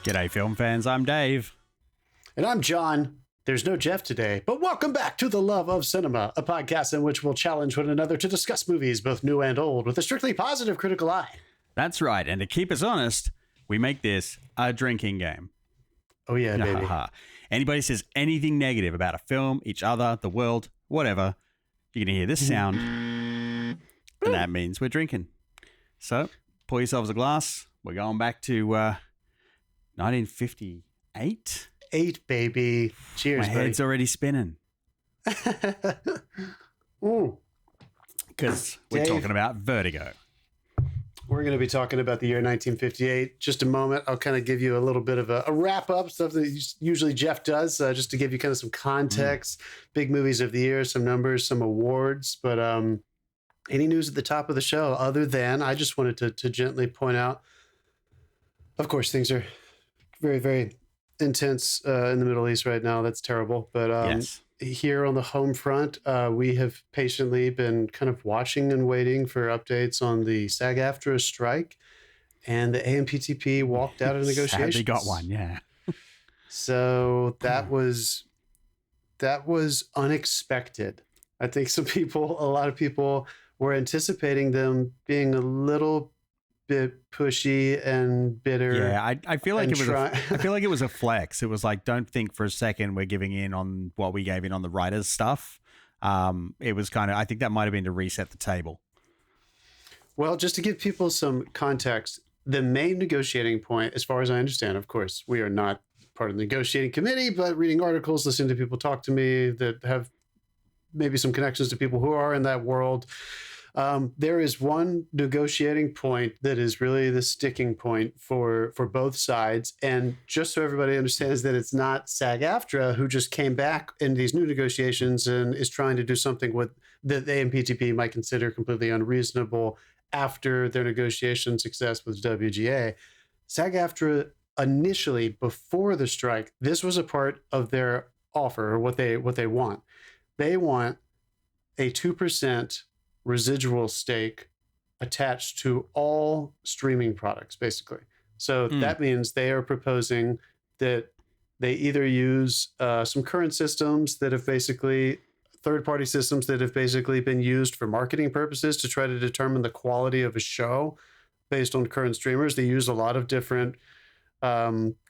G'day, film fans. I'm Dave. And I'm John. There's no Jeff today, but welcome back to The Love of Cinema, a podcast in which we'll challenge one another to discuss movies, both new and old, with a strictly positive critical eye. That's right. And to keep us honest, we make this a drinking game. Oh, yeah, baby. Anybody says anything negative about a film, each other, the world, whatever, you're going to hear this sound, and that means we're drinking. So, pour yourselves a glass. We're going back to 1958. 8, baby. Cheers, My head's already spinning. Because we're talking about Vertigo. We're going to be talking about the year 1958. Just a moment, I'll kind of give you a little bit of a wrap-up, stuff that usually Jeff does, just to give you kind of some context. Big movies of the year, some numbers, some awards. But any news at the top of the show, other than I just wanted to gently point out, of course, things are very, very intense in the Middle East right now. That's terrible. But Yes. Here on the home front, we have patiently been kind of watching and waiting for updates on the SAG-AFTRA strike, and the AMPTP walked out of negotiations. Sadly got one, yeah. So that was unexpected. I think a lot of people were anticipating them being a little bit pushy and bitter. Yeah, I feel like I feel like it was a flex. It was like, don't think for a second we're giving in on what we gave in on the writers' stuff. It was kind of, I think that might have been to reset the table. Well, just to give people some context, the main negotiating point, as far as I understand, of course, we are not part of the negotiating committee, but reading articles, listening to people talk to me that have maybe some connections to people who are in that world. There is one negotiating point that is really the sticking point for both sides. And just so everybody understands that it's not SAG-AFTRA who just came back in these new negotiations and is trying to do something with that the AMPTP might consider completely unreasonable after their negotiation success with WGA. SAG-AFTRA initially, before the strike, this was a part of their offer, or what they want. They want a 2% residual stake attached to all streaming products, basically. So that means they are proposing that they either use some current systems that have basically third-party systems that have basically been used for marketing purposes to try to determine the quality of a show based on current streamers. They use a lot of different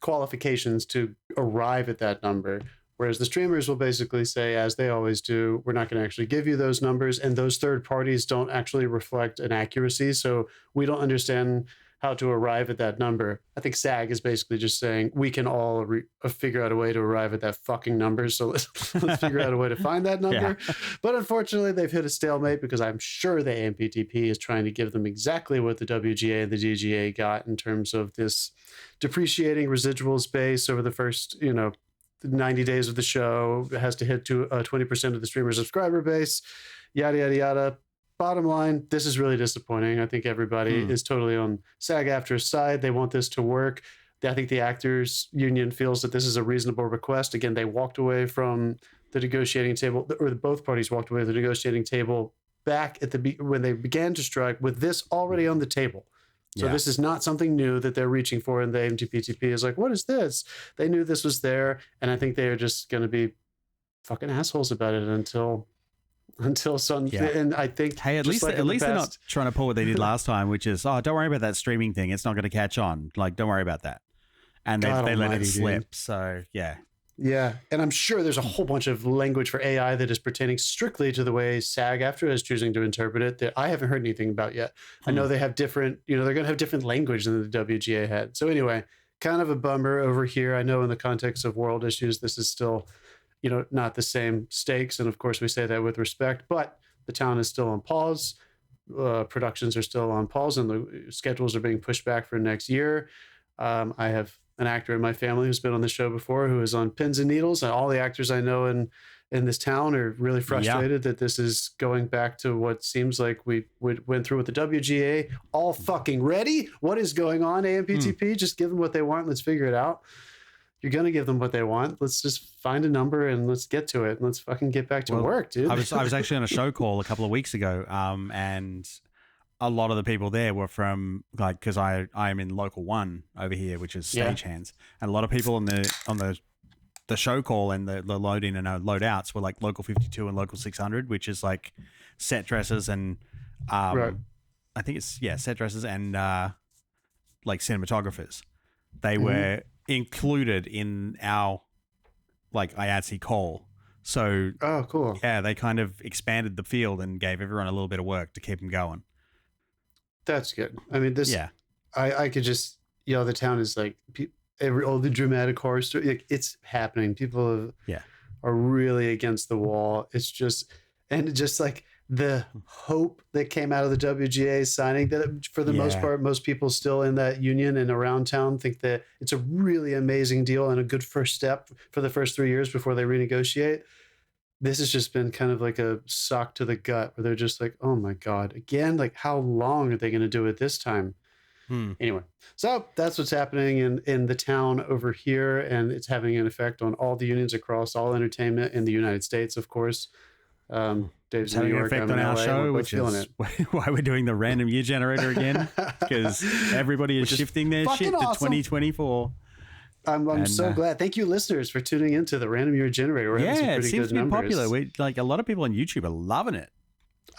qualifications to arrive at that number. Whereas the streamers will basically say, as they always do, we're not going to actually give you those numbers. And those third parties don't actually reflect an accuracy. So we don't understand how to arrive at that number. I think SAG is basically just saying, we can all figure out a way to arrive at that fucking number. So let's figure out a way to find that number. Yeah. But unfortunately, they've hit a stalemate because I'm sure the AMPTP is trying to give them exactly what the WGA and the DGA got in terms of this depreciating residual space over the first, 90 days of the show. It has to hit to 20% of the streamer subscriber base, yada, yada, yada. Bottom line, this is really disappointing. I think everybody is totally on SAG-AFTRA's side. They want this to work. I think the actors union feels that this is a reasonable request. Again, they walked away from the negotiating table, or both parties walked away from the negotiating table back at when they began to strike with this already on the table. So This is not something new that they're reaching for, and the AMPTP is like, what is this? They knew this was there, and I think they are just going to be fucking assholes about it until some. Yeah. And I think, hey, at least they're not trying to pull what they did last time, which is, don't worry about that streaming thing. It's not going to catch on. Like, don't worry about that. And they let it slip. Dude. So yeah. Yeah, and I'm sure there's a whole bunch of language for AI that is pertaining strictly to the way SAG-AFTRA is choosing to interpret it that I haven't heard anything about yet. I know they have different, they're going to have different language than the WGA had. So anyway, kind of a bummer over here. I know in the context of world issues, this is still, not the same stakes. And of course, we say that with respect, but the town is still on pause. Productions are still on pause, and the schedules are being pushed back for next year. I have an actor in my family who's been on the show before who is on pins and needles, and all the actors I know in this town are really frustrated that this is going back to what seems like we went through with the WGA. All fucking ready? What is going on, AMPTP? Just give them what they want. Let's figure it out. You're going to give them what they want. Let's just find a number and let's get to it. And let's fucking get back to work, dude. I was actually on a show call a couple of weeks ago, and a lot of the people there were from like because I am in local 1 over here, which is stagehands, and a lot of people on the show call and the load in and load outs were like local 52 and local 600, which is like set dressers and Right. I think it's set dressers and like cinematographers. They were included in our like IATSE call. So Oh, cool. yeah, they kind of expanded the field and gave everyone a little bit of work to keep them going. That's good. I mean, this. Yeah. I could just, the town is like all the dramatic horror story. Like, it's happening. People are really against the wall. It's just, and just like the hope that came out of the WGA signing that for the most part, most people still in that union and around town think that it's a really amazing deal and a good first step for the first 3 years before they renegotiate. This has just been kind of like a sock to the gut where they're just like, oh my God, again, like how long are they going to do it this time? Anyway, so that's what's happening in the town over here. And it's having an effect on all the unions across all entertainment in the United States, of course. Dave's in New York, effect I'm on in our LA, show, we're both which feeling is it. why we're doing the random year generator again, because everybody is shifting their shit to 2024. I'm so glad. Thank you, listeners, for tuning into the Random Year Generator. We're having some it pretty seems good to be numbers. popular. We like a lot of people on YouTube are loving it.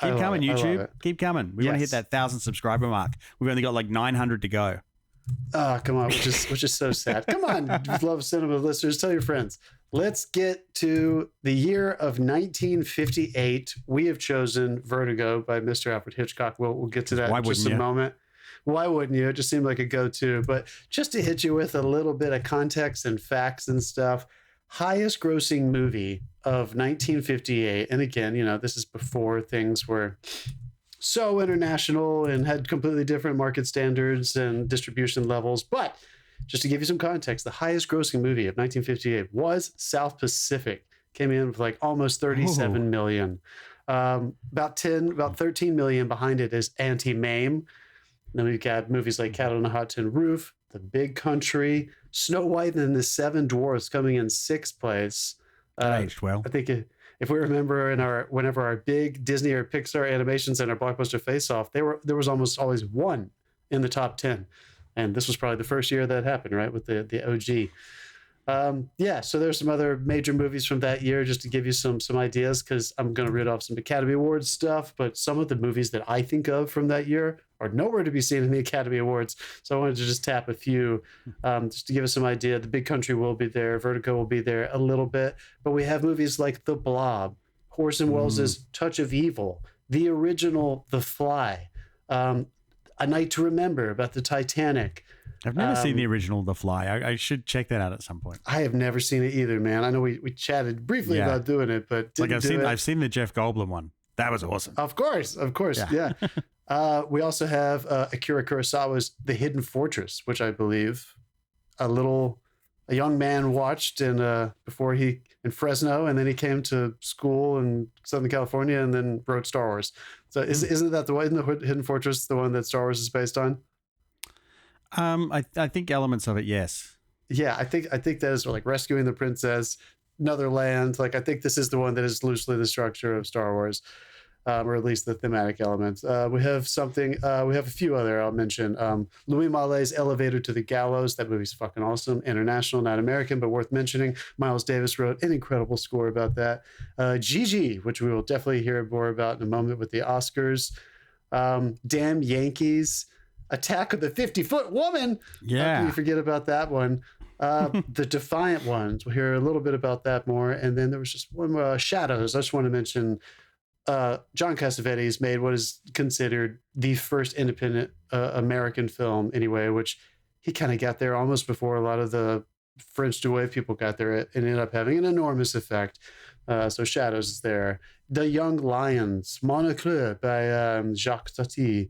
Keep coming, I love YouTube. it. Keep coming. We want to hit that 1,000 subscriber mark. We've only got like 900 to go. Oh, come on, which is so sad. Come on, Love Cinema listeners, tell your friends. Let's get to the year of 1958. We have chosen Vertigo by Mr. Alfred Hitchcock. We'll get to that in just a moment. Why wouldn't you? It just seemed like a go-to. But just to hit you with a little bit of context and facts and stuff, highest grossing movie of 1958. And again, this is before things were so international and had completely different market standards and distribution levels. But just to give you some context, the highest grossing movie of 1958 was South Pacific. Came in with like almost 37 million. About 13 million behind it is Anti-Mame. Then we've got movies like Cat on a Hot Tin Roof, The Big Country, Snow White and the Seven Dwarfs coming in 6th place. Aged well. I think if we remember whenever our big Disney or Pixar animations and our blockbuster face-off, there was almost always one in the top 10. And this was probably the first year that happened, right, with the OG. So there's some other major movies from that year just to give you some ideas, because I'm going to read off some Academy Awards stuff, but some of the movies that I think of from that year are nowhere to be seen in the Academy Awards. So I wanted to just tap a few just to give us some idea. The Big Country will be there. Vertigo will be there a little bit. But we have movies like The Blob, Orson Welles' Touch of Evil, the original The Fly, A Night to Remember about the Titanic. I've never seen the original The Fly. I should check that out at some point. I have never seen it either, man. I know we chatted briefly about doing it, but I've seen the Jeff Goldblum one. That was awesome. Of course, yeah. We also have Akira Kurosawa's The Hidden Fortress, which I believe a young man watched before he in Fresno, and then he came to school in Southern California, and then wrote Star Wars. So isn't that the one? Isn't the Hidden Fortress the one that Star Wars is based on? I think elements of it, yes. Yeah, I think that is like Rescuing the Princess, Another Land. Like, I think this is the one that is loosely the structure of Star Wars, or at least the thematic elements. We have a few other I'll mention. Louis Mallet's Elevator to the Gallows. That movie's fucking awesome. International, not American, but worth mentioning. Miles Davis wrote an incredible score about that. Gigi, which we will definitely hear more about in a moment with the Oscars. Damn Yankees. Attack of the 50-Foot Woman. Yeah. How can you forget about that one? The Defiant Ones. We'll hear a little bit about that more. And then there was just one more, Shadows. I just want to mention John Cassavetes made what is considered the first independent American film anyway, which he kind of got there almost before a lot of the French New Wave people got there. It ended up having an enormous effect. So Shadows is there. The Young Lions, Monocle by Jacques Tati.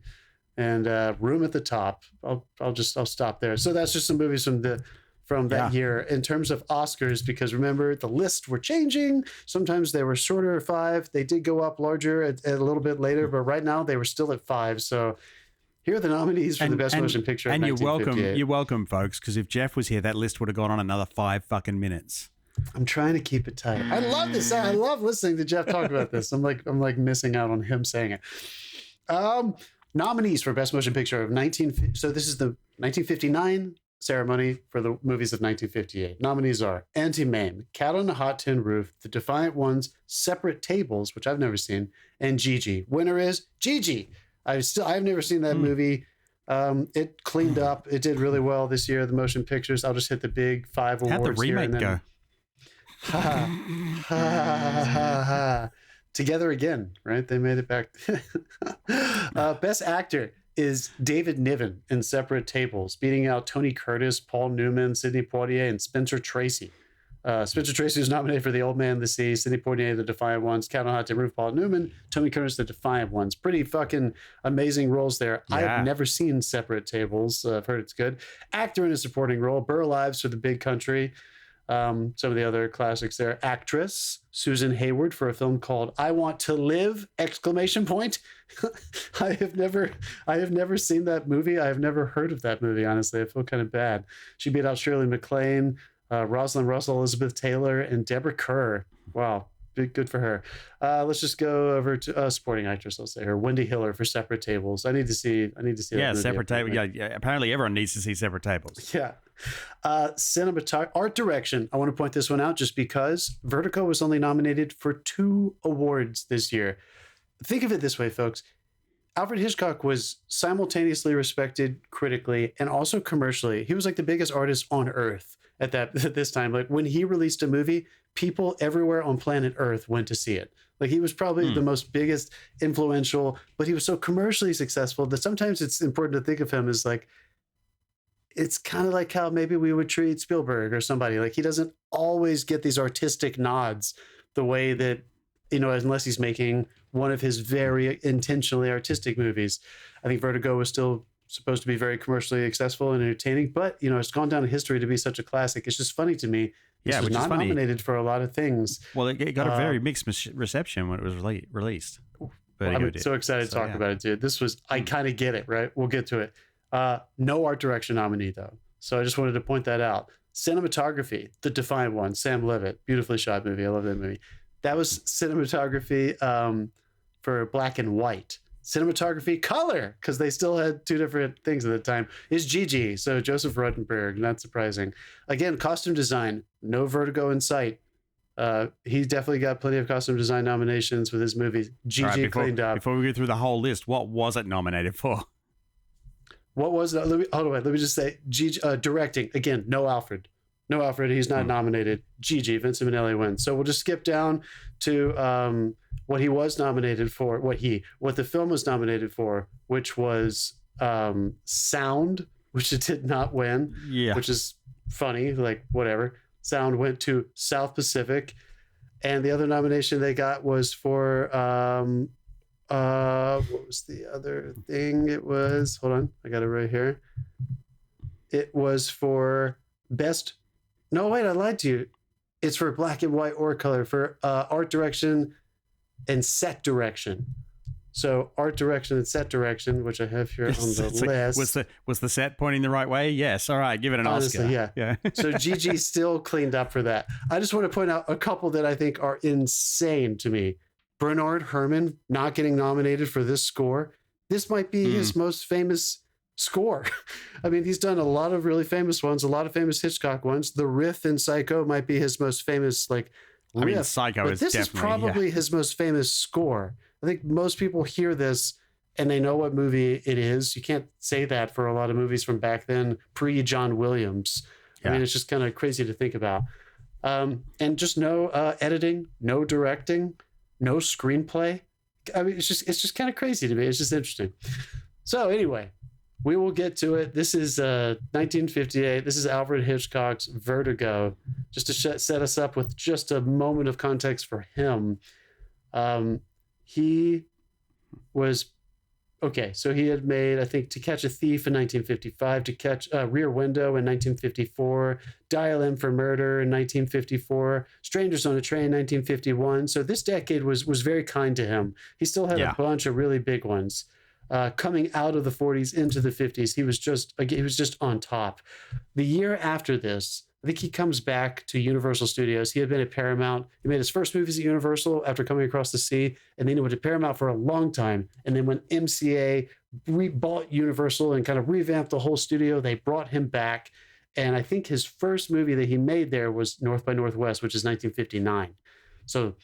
And Room at the Top. I'll stop there. So that's just some movies from that year in terms of Oscars, because remember the lists were changing. Sometimes they were shorter at 5. They did go up larger at a little bit later, but right now they were still at 5. So here are the nominees for the Best Motion Picture. And you're welcome, folks, because if Jeff was here, that list would have gone on another 5 fucking minutes. I'm trying to keep it tight. I love this. I love listening to Jeff talk about this. I'm like missing out on him saying it. Nominees for Best Motion Picture of 19. So this is the 1959 ceremony for the movies of 1958. Nominees are Anti-Mame, Cat on a Hot Tin Roof, The Defiant Ones, Separate Tables, which I've never seen, and Gigi. Winner is Gigi. I've never seen that movie. It cleaned up. It did really well this year. The motion pictures. I'll just hit the big 5 awards. How'd the remake here, go? Ha ha ha ha. Together again, right? They made it back. Best actor is David Niven in Separate Tables, beating out Tony Curtis, Paul Newman, Sidney Poitier, and Spencer Tracy. Spencer Tracy was nominated for The Old Man of the Sea, Sidney Poitier, The Defiant Ones, Cat on a Hot Tin Roof, Paul Newman, Tony Curtis, The Defiant Ones. Pretty fucking amazing roles there. Yeah. I've never seen Separate Tables. I've heard it's good. Actor in a supporting role, Burl Ives for The Big Country. Some of the other classics there. Actress Susan Hayward for a film called I Want to Live! Exclamation point. I have never seen that movie. I have never heard of that movie, honestly. I feel kind of bad. She beat out Shirley MacLaine, Rosalind Russell, Elizabeth Taylor, and Deborah Kerr. Wow. Good for her. Let's just go over to supporting actress. I'll say her, Wendy Hiller for Separate Tables. I need to see. Yeah, that movie Separate Tables. apparently. Yeah, apparently everyone needs to see Separate Tables. Yeah. Cinematography, art direction. I want to point this one out just because Vertigo was only nominated for 2 awards this year. Think of it this way, folks. Alfred Hitchcock was simultaneously respected critically and also commercially. He was like the biggest artist on earth at this time. Like when he released a movie, people everywhere on planet Earth went to see it. Like he was probably the most biggest influential, but he was so commercially successful that sometimes it's important to think of him as like, it's kind of like how maybe we would treat Spielberg or somebody. Like he doesn't always get these artistic nods the way that, unless he's making one of his very intentionally artistic movies. I think Vertigo was still supposed to be very commercially successful and entertaining, but it's gone down in history to be such a classic. It's just funny to me. Yeah, It was which is not funny. nominated for a lot of things. Well, it got a very mixed reception when it was released. Vertigo I'm did. so excited to talk about it, dude. I kind of get it, right? We'll get to it. No art direction nominee, though. So I just wanted to point that out. Cinematography, The Defiant One, Sam Levitt, beautifully shot movie. I love that movie. That was cinematography for black and white. Cinematography color, because they still had 2 different things at the time, is Gigi. So Joseph Rottenberg, not surprising. Again, costume design, no Vertigo in sight. He definitely got plenty of costume design nominations with his movie. Gigi All right, cleaned up. Before we go through the whole list, what was it nominated for? What was that? Let me just say, Gigi, directing. Again, no Alfred. No Alfred. He's not nominated. Gigi, Vincent Minnelli wins. So we'll just skip down to what he was nominated for, what the film was nominated for, which was Sound, which it did not win. Yeah. Which is funny, like whatever. Sound went to South Pacific. And the other nomination they got was for what was the other thing? It was, hold on, I got it right here. It was for no, wait, I lied to you. It's for black and white or color, for art direction and set direction. So art direction and set direction, which I have here on the list. Was the set pointing the right way? Yes. All right, give it an Honestly, Oscar. yeah. So Gigi still cleaned up for that. I just want to point out a couple that I think are insane to me. Bernard Herrmann not getting nominated for this score. This might be his most famous score. I mean, he's done a lot of really famous ones, a lot of famous Hitchcock ones. The riff in Psycho might be his most famous riff. I mean, Psycho but is this is definitely probably his most famous score. I think most people hear this and they know what movie it is. You can't say that for a lot of movies from back then, pre-John Williams. I mean, it's just kind of crazy to think about. And just no editing, no directing, no screenplay. I mean, it's just kind of crazy to me. It's just interesting. So anyway, we will get to it. This is 1958. This is Alfred Hitchcock's Vertigo. Just to set us up with just a moment of context for him. He was okay. So he had made, I think, To Catch a Thief in 1955, To Catch Rear Window in 1954, Dial M for Murder in 1954, Strangers on a Train 1951. So this decade was very kind to him. He still had a bunch of really big ones. Coming out of the 40s into the 50s, he was just on top. The year after this, I think he comes back to Universal Studios. He had been at Paramount. He made his first movies at Universal after coming across the sea, and then he went to Paramount for a long time. And then when MCA bought Universal and kind of revamped the whole studio, they brought him back. And I think his first movie that he made there was North by Northwest, which is 1959. So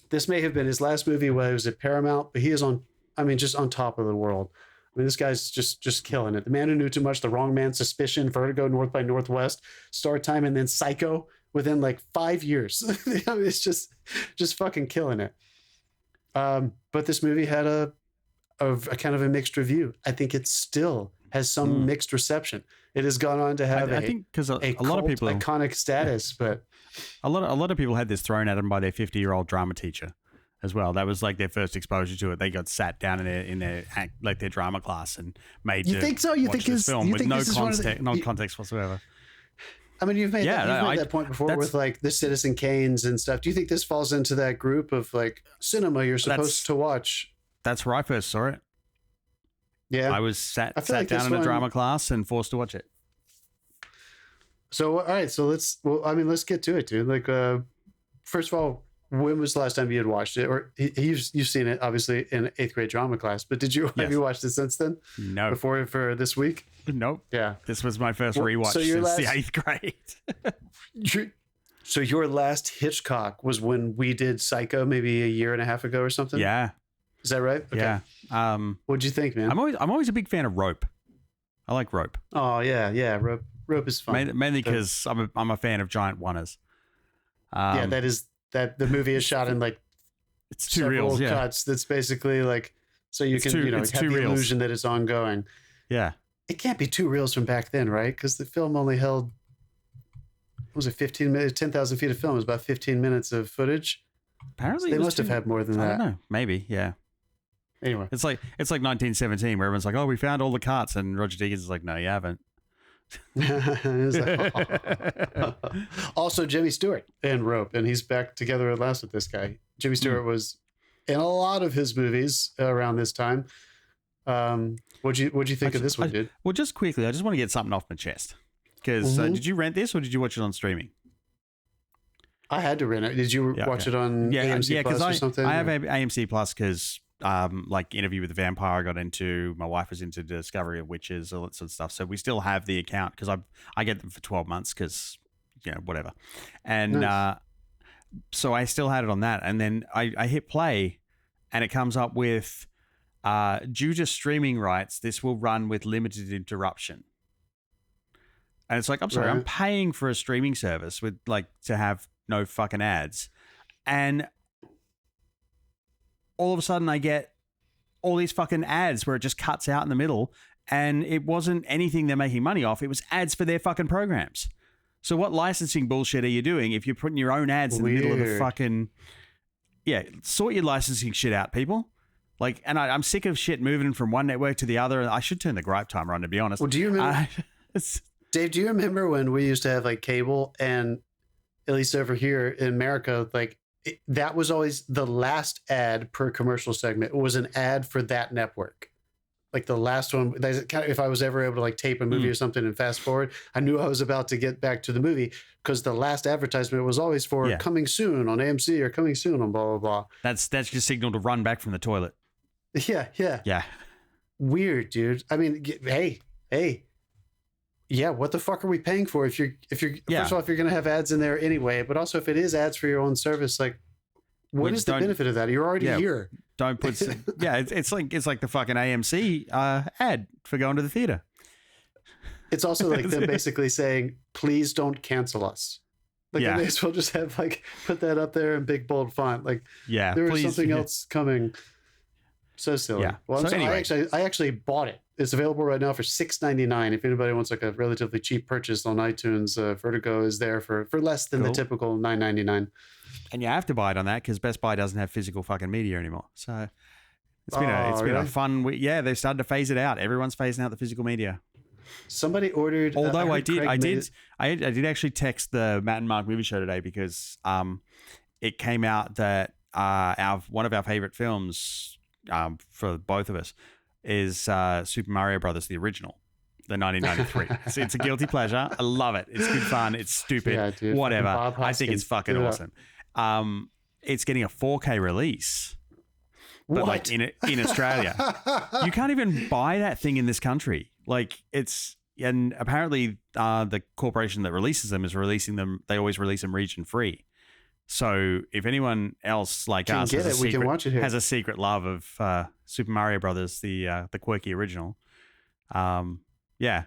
this may have been his last movie while he was at Paramount, but he is on, I mean, just on top of the world. I mean, this guy's just killing it. The Man Who Knew Too Much, The Wrong Man, Suspicion, Vertigo, North by Northwest, Star Time, and then Psycho within like 5 years. I mean, it's just fucking killing it. But this movie had a kind of a mixed review. I think it still has some mixed reception. It has gone on to have I think because a lot of people iconic status, but a lot of people had this thrown at them by their 50-year-old drama teacher as well. That was like their first exposure to it. They got sat down in their like their drama class and made. You think so? You think this film with no context whatsoever? I mean, you've made that point before with like the Citizen Kanes and stuff. Do you think this falls into that group of like cinema you're supposed to watch? That's where I first saw it. Yeah, I was sat down in a drama class and forced to watch it. So all right, so let's get to it, dude. Like, first of all, when was the last time you had watched it? Or you've seen it obviously in 8th grade drama class, but have you watched it since then? No. Before for this week? Nope. Yeah. This was my first rewatch since the 8th grade. So your last Hitchcock was when we did Psycho maybe a year and a half ago or something? Yeah. Is that right? Okay. Yeah. What'd you think, man? I'm always a big fan of Rope. I like Rope. Oh yeah. Rope is fun. Mainly because I'm a fan of giant oneers. Yeah, that the movie is shot in like it's two reels, cuts. That's basically like so you can have the illusion that it's ongoing. Yeah. It can't be 2 reels from back then, right? Because the film only held, what was it, 15 minutes, 10,000 feet of film. It was about 15 minutes of footage. Apparently, so they must have had more than that. I don't know. Maybe, yeah. Anyway, it's like 1917 where everyone's like, "Oh, we found all the cuts," and Roger Deakins is like, "No, you haven't." Also, Jimmy Stewart and Rope, and he's back together at last with this guy. Jimmy Stewart was in a lot of his movies around this time. What'd you think of this one, dude? Well, just quickly, I just want to get something off my chest because did you rent this or did you watch it on streaming? I had to rent it. Did you watch it on AMC Plus or something? I have AMC Plus because like Interview with the Vampire I got into. My wife was into Discovery of Witches, all that sort of stuff. So we still have the account because I get them for 12 months because, whatever. And nice. So I still had it on that. And then I hit play and it comes up with, due to streaming rights, this will run with limited interruption. And it's like, I'm sorry, I'm paying for a streaming service with like to have no fucking ads. And all of a sudden I get all these fucking ads where it just cuts out in the middle and it wasn't anything they're making money off. It was ads for their fucking programs. So what licensing bullshit are you doing if you're putting your own ads in the middle of the fucking... Yeah, sort your licensing shit out, people. Like, and I'm sick of shit moving from one network to the other. I should turn the gripe timer on, to be honest. Well, do you remember... Dave, do you remember when we used to have like cable and at least over here in America, like that was always the last ad per commercial segment. It was an ad for that network. Like the last one, if I was ever able to like tape a movie or something and fast forward, I knew I was about to get back to the movie because the last advertisement was always for coming soon on AMC or coming soon on blah, blah, blah. That's your signal to run back from the toilet. Yeah. Weird, dude. I mean, hey. Yeah, what the fuck are we paying for if you're first of all, if you're going to have ads in there anyway, but also if it is ads for your own service, like what is the benefit of that? You're already here. Don't put it's like the fucking AMC ad for going to the theater. It's also like them basically saying, please don't cancel us. Like they may as well just have like put that up there in big bold font. Like there was something else coming. So silly. Yeah. Well, so anyway. I actually bought it. It's available right now for $6.99. If anybody wants like a relatively cheap purchase on iTunes, Vertigo is there for less than the typical $9.99. And you have to buy it on that because Best Buy doesn't have physical fucking media anymore. So it's been a fun week. Yeah, they've started to phase it out. Everyone's phasing out the physical media. Somebody ordered. Although I did actually text the Matt and Mark movie show today because it came out that one of our favorite films for both of us is Super Mario Brothers, the original. the 1993. It's a guilty pleasure. I love it. It's good fun. It's stupid. Yeah, dude. Whatever. Bob I think it's Hoskins. fucking Give it up. awesome. It's getting a 4K release, but like What? in Australia, you can't even buy that thing in this country. Like and apparently the corporation that releases them is releasing them. They always release them region free. So if anyone else like Can us get has, it, we can watch it here. has a secret love of Super Mario Brothers, the quirky original, yeah,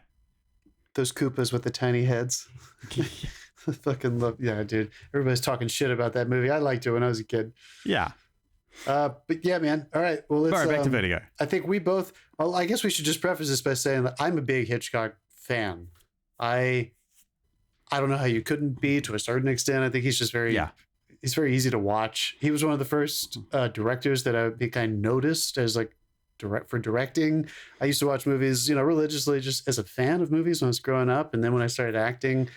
Those Koopas with the tiny heads. I fucking love. Yeah, dude. Everybody's talking shit about that movie. I liked it when I was a kid. yeah. But yeah, man. All right. Well, let's All right, back to Vertigo. I think we both. Well, I guess we should just preface this by saying that I'm a big Hitchcock fan. I don't know how you couldn't be to a certain extent. I think he's just very. Yeah. He's very easy to watch. He was one of the first directors that I noticed as like for directing. I used to watch movies, religiously just as a fan of movies when I was growing up, and then when I started acting,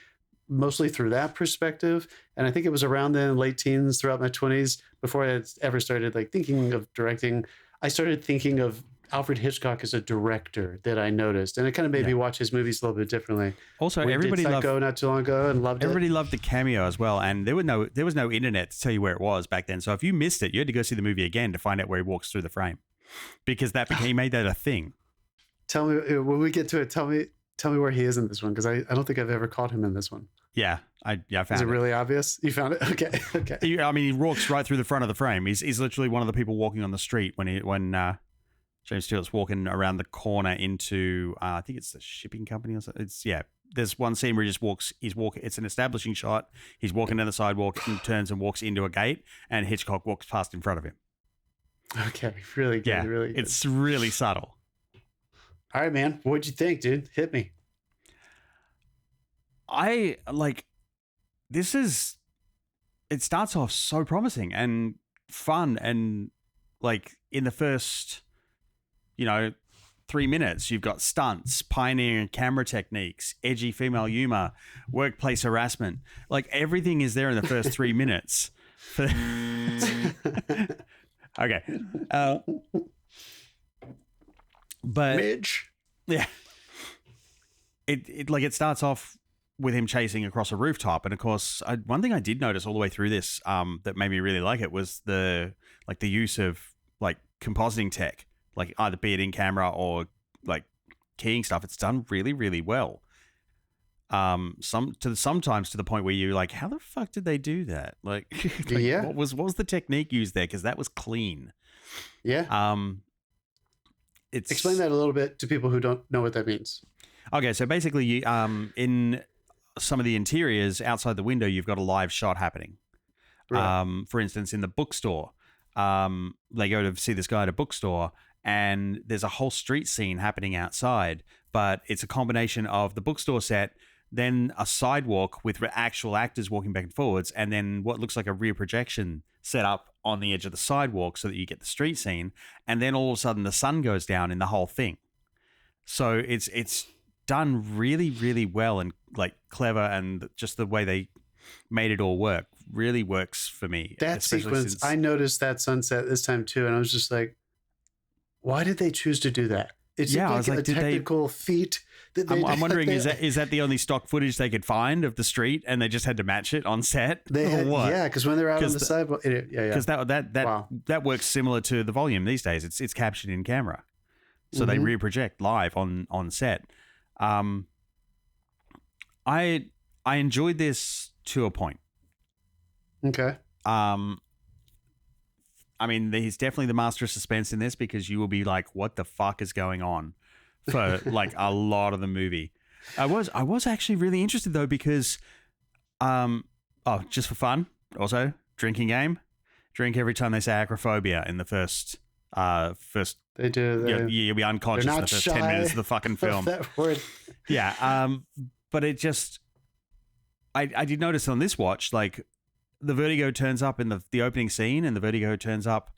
mostly through that perspective. And I think it was around then, late teens, throughout my 20s, before I had ever started like thinking of directing, I started thinking of Alfred Hitchcock as a director that I noticed, and it kind of made me watch his movies a little bit differently. Also, We everybody did loved Psycho not too long ago and loved everybody loved the cameo as well, and there was no internet to tell you where it was back then. So if you missed it, you had to go see the movie again to find out where he walks through the frame, because he made that a thing. Tell me when we get to it. Tell me where he is in this one, because I don't think I've ever caught him in this one. Yeah, I found Is it it. really obvious? You found it? Okay. He walks right through the front of the frame. He's literally one of the people walking on the street when James Stewart's walking around the corner into I think it's the shipping company or something. There's one scene where he just walks. It's an establishing shot. He's walking down the sidewalk and turns and walks into a gate, and Hitchcock walks past in front of him. Okay. Really good. Yeah, Really good. it's really subtle. All right, man. What'd you think, dude? Hit me. It starts off so promising and fun, and like in the first 3 minutes you've got stunts, pioneering camera techniques, edgy female humor, workplace harassment. Like everything is there in the first 3 minutes. Okay. But Midge. yeah, it starts off with him chasing across a rooftop, and of course, one thing I did notice all the way through this, that made me really like it was the use of like compositing tech, like either be it in camera or like keying stuff. It's done really, really well. Sometimes to the point where you're like, how the fuck did they do that? Like, Yeah. what was the technique used there? Because that was clean. Yeah. It's Explain that a little bit to people who don't know what that means. Okay, so basically, in some of the interiors outside the window, you've got a live shot happening. Right. For instance, in the bookstore, they go to see this guy at a bookstore, and there's a whole street scene happening outside, but it's a combination of the bookstore set, then a sidewalk with actual actors walking back and forwards, and then what looks like a rear projection set up on the edge of the sidewalk so that you get the street scene, and then all of a sudden the sun goes down in the whole thing. So it's done really, really well and like clever, and just the way they made it all work really works for me. That especially sequence, since- I noticed that sunset this time too, and I was just like, why did they choose to do that? It seemed Yeah, I like was like, a did they- technical feat that they I'm wondering, they, is that the only stock footage they could find of the street, and they just had to match it on set? they had, or what? yeah, because when they're out on 'Cause the the- sidewalk, yeah. Because Wow. that works similar to the volume these days. It's captured in camera, so they Mhm. reproject live on set. I enjoyed this to a point. Okay. I mean, he's definitely the master of suspense in this, because you will be like, what the fuck is going on for like a lot of the movie. I was actually really interested though, because just for fun, also drinking game, drink every time they say acrophobia in the first They do. you'll be unconscious they're in the not first shy 10 minutes of the fucking film. That word. Yeah. But it just, I did notice on this watch, like the vertigo turns up in the opening scene, and the vertigo turns up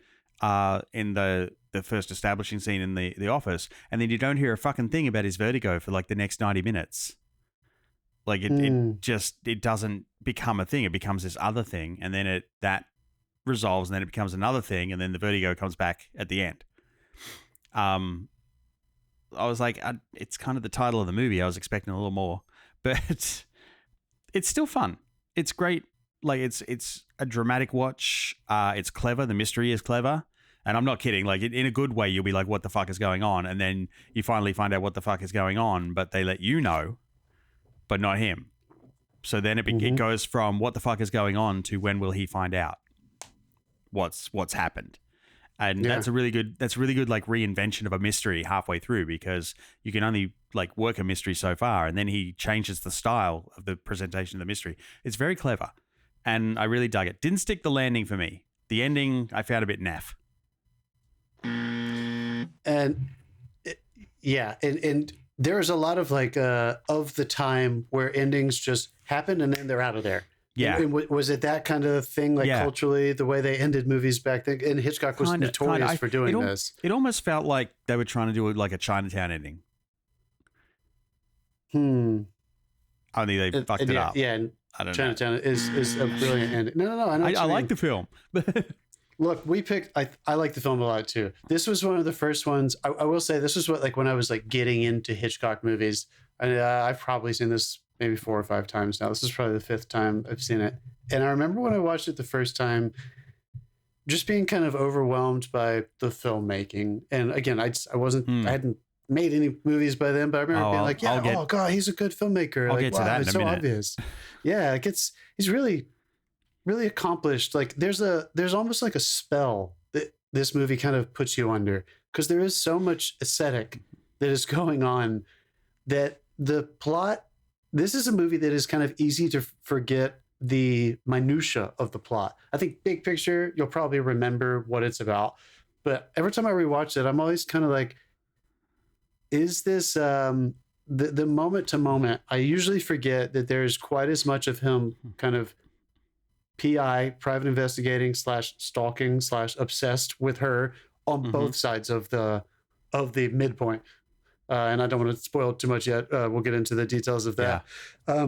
in the first establishing scene in the office, and then you don't hear a fucking thing about his vertigo for like the next 90 minutes. Like it doesn't become a thing. It becomes this other thing, and then that resolves, and then it becomes another thing, and then the vertigo comes back at the end. I was like, it's kind of the title of the movie. I was expecting a little more, but it's still fun. It's great. Like it's a dramatic watch. It's clever. The mystery is clever. And I'm not kidding. Like in a good way, you'll be like, what the fuck is going on? And then you finally find out what the fuck is going on, but they let you know, but not him. So then it goes from what the fuck is going on to when will he find out what's happened. And that's really good like reinvention of a mystery halfway through, because you can only like work a mystery so far, and then he changes the style of the presentation of the mystery. It's very clever. And I really dug it. Didn't stick the landing for me. The ending I found a bit naff. And and there's a lot of like of the time where endings just happen and then they're out of there. Yeah. And was it that kind of thing, like culturally, the way they ended movies back then? And Hitchcock was notorious for doing this. It almost felt like they were trying to do like a Chinatown ending. Only they fucked it up. Yeah, and I don't Chinatown know. is a brilliant ending. No. I like the film. Look, I like the film a lot too. This was one of the first ones. I will say this was when I was like getting into Hitchcock movies. And I've probably seen this maybe 4 or 5 times now. This is probably the 5th time I've seen it. And I remember when I watched it the first time, just being kind of overwhelmed by the filmmaking. And again, I hadn't made any movies by then, but I remember being like, oh God, he's a good filmmaker. I'll get to that in a minute. Obvious. Yeah, he's really, really accomplished. Like there's almost like a spell that this movie kind of puts you under, because there is so much aesthetic that is going on that the plot, this is a movie that is kind of easy to forget the minutia of the plot. I think big picture, you'll probably remember what it's about. But every time I rewatch it, I'm always kind of like, is this the moment to moment? I usually forget that there's quite as much of him kind of PI, private investigating / stalking / obsessed with her on both sides of the midpoint. And I don't want to spoil too much yet. We'll get into the details of that. Yeah.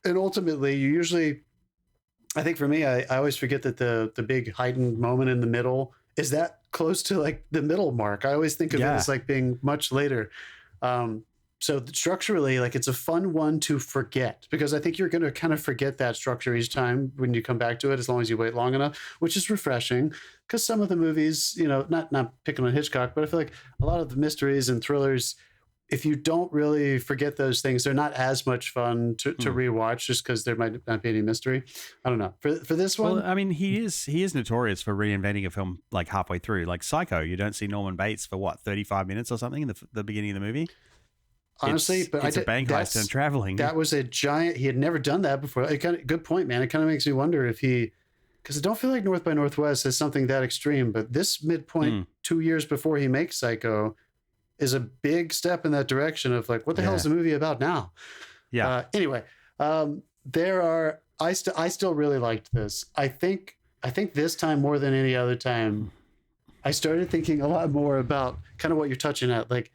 And ultimately, you usually, I think for me, I always forget that the big heightened moment in the middle is that close to like the middle mark. I always think of it as like being much later. So structurally, like it's a fun one to forget, because I think you're going to kind of forget that structure each time when you come back to it, as long as you wait long enough, which is refreshing. Because some of the movies, not picking on Hitchcock, but I feel like a lot of the mysteries and thrillers, if you don't really forget those things, they're not as much fun to rewatch, just because there might not be any mystery. I don't know. For this one, well, I mean, he is notorious for reinventing a film like halfway through. Like Psycho, you don't see Norman Bates for 35 minutes or something in the beginning of the movie. Honestly, it's a bank heist and traveling. That was a giant. He had never done that before. Good point, man. It kind of makes me wonder if because I don't feel like North by Northwest is something that extreme, but this midpoint 2 years before he makes Psycho is a big step in that direction of like, what the hell is the movie about now? Yeah. Anyway, I still really liked this. I think this time more than any other time, I started thinking a lot more about kind of what you're touching at. Like,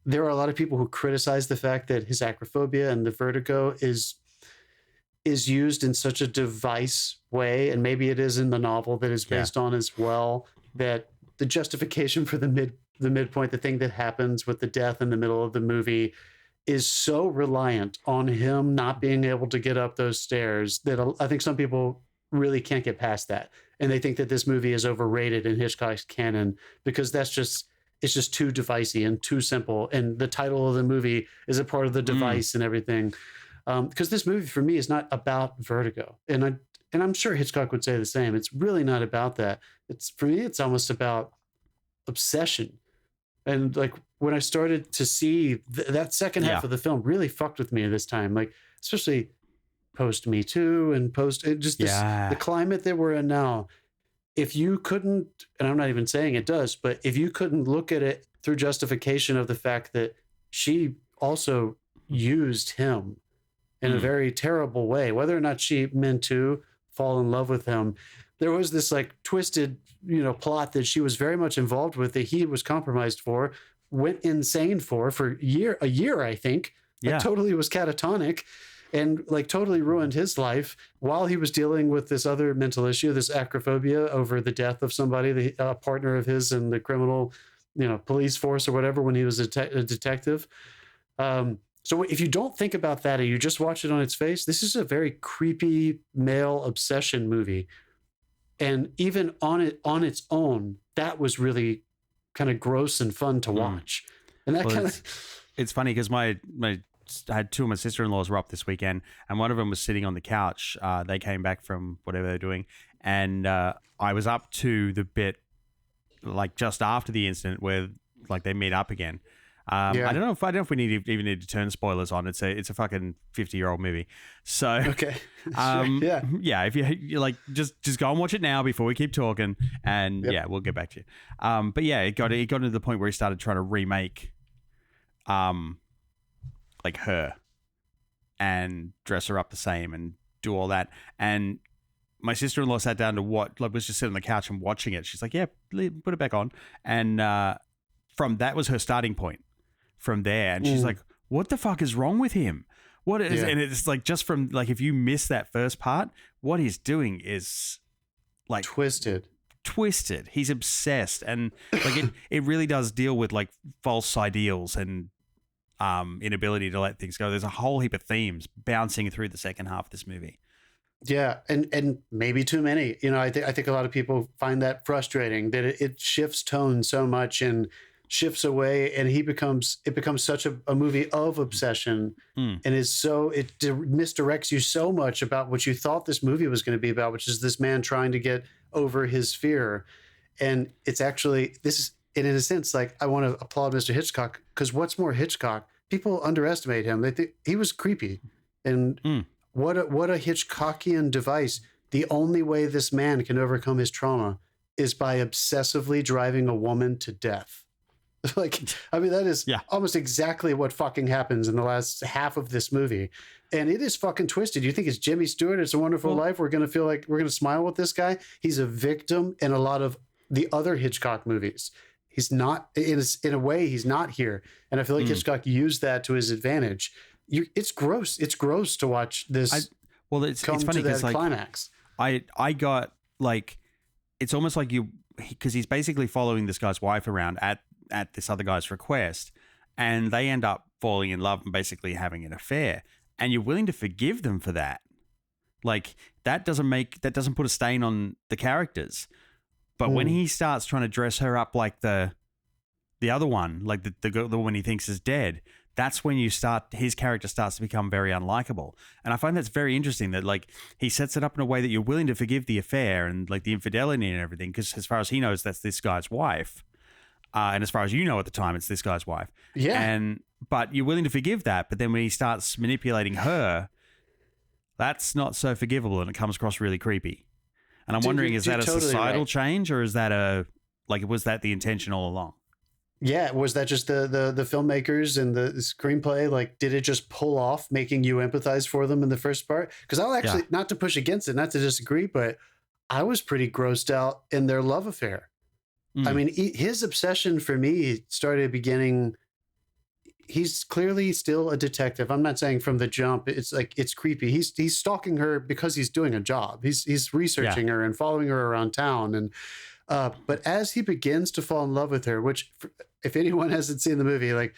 there are a lot of people who criticize the fact that his acrophobia and the vertigo is used in such a device way, and maybe it is in the novel that is based on as well, that the justification for the midpoint, the thing that happens with the death in the middle of the movie, is so reliant on him not being able to get up those stairs that I think some people really can't get past that. And they think that this movie is overrated in Hitchcock's canon because it's just too devicey and too simple. And the title of the movie is a part of the device and everything. Because this movie for me is not about vertigo. And I'm sure Hitchcock would say the same. It's really not about that. For me, it's almost about obsession. And like when I started to see that second half of the film really fucked with me this time, like especially post Me Too and the climate that we're in now. If you couldn't, and I'm not even saying it does, but if you couldn't look at it through justification of the fact that she also used him in a very terrible way, whether or not she meant to fall in love with him, there was this like twisted, plot that she was very much involved with, that he was compromised for, went insane for a year, I think. Like, totally was catatonic. And like totally ruined his life while he was dealing with this other mental issue, this acrophobia over the death of somebody, a partner of his in the criminal police force or whatever when he was a detective. So if you don't think about that and you just watch it on its face, this is a very creepy male obsession movie. And even on its own, that was really kind of gross and fun to watch. And that it's funny because I had two of my sister-in-laws were up this weekend, and one of them was sitting on the couch. They came back from whatever they're doing, and I was up to the bit like just after the incident where like they meet up again. I don't know if we even need to turn spoilers on. It's a fucking 50-year-old movie. So okay, yeah. If you like, just go and watch it now before we keep talking, and we'll get back to you. But yeah, it got to the point where he started trying to remake, like her, and dress her up the same and do all that. And my sister-in-law sat down to watch, like was just sitting on the couch and watching it. She's like, "Yeah, put it back on," and from that was her starting point. From there, and she's like, "What the fuck is wrong with him? What is?" And it's like just from like if you miss that first part, what he's doing is like twisted. He's obsessed, and like it really does deal with like false ideals and inability to let things go. There's a whole heap of themes bouncing through the second half of this movie. Yeah, and maybe too many. I think a lot of people find that frustrating that it shifts tone so much and shifts away, and it becomes such a movie of obsession, and it misdirects you so much about what you thought this movie was going to be about, which is this man trying to get over his fear. And it's actually, this is, and in a sense, like I want to applaud Mr. Hitchcock, because what's more Hitchcock? People underestimate him. They think he was creepy, and what a Hitchcockian device. The only way this man can overcome his trauma is by obsessively driving a woman to death. Like, I mean, that is almost exactly what fucking happens in the last half of this movie. And it is fucking twisted. You think it's Jimmy Stewart, It's a Wonderful Life? We're going to feel like we're going to smile with this guy. He's a victim in a lot of the other Hitchcock movies. He's not, in a way, he's not here. And I feel like Hitchcock used that to his advantage. It's gross. It's gross to watch this. It's funny because like climax. I got like, it's almost like because he's basically following this guy's wife around at this other guy's request, and they end up falling in love and basically having an affair, and you're willing to forgive them for that. Like that doesn't put a stain on the characters. But when he starts trying to dress her up like the other one, like the woman he thinks is dead, that's when his character starts to become very unlikable. And I find that's very interesting that like he sets it up in a way that you're willing to forgive the affair and like the infidelity and everything, because as far as he knows, that's this guy's wife. And as far as you know at the time, it's this guy's wife. Yeah. But you're willing to forgive that. But then when he starts manipulating her, that's not so forgivable, and it comes across really creepy. And I'm wondering, is that a societal change, or is that was that the intention all along? Yeah. Was that just the filmmakers and the screenplay? Like, did it just pull off making you empathize for them in the first part? Because I'll actually, not to push against it, not to disagree, but I was pretty grossed out in their love affair. I mean, his obsession for me started beginning. He's clearly still a detective. I'm not saying from the jump. It's like, it's creepy. He's stalking her because he's doing a job. He's researching her and following her around town. And but as he begins to fall in love with her, which if anyone hasn't seen the movie, like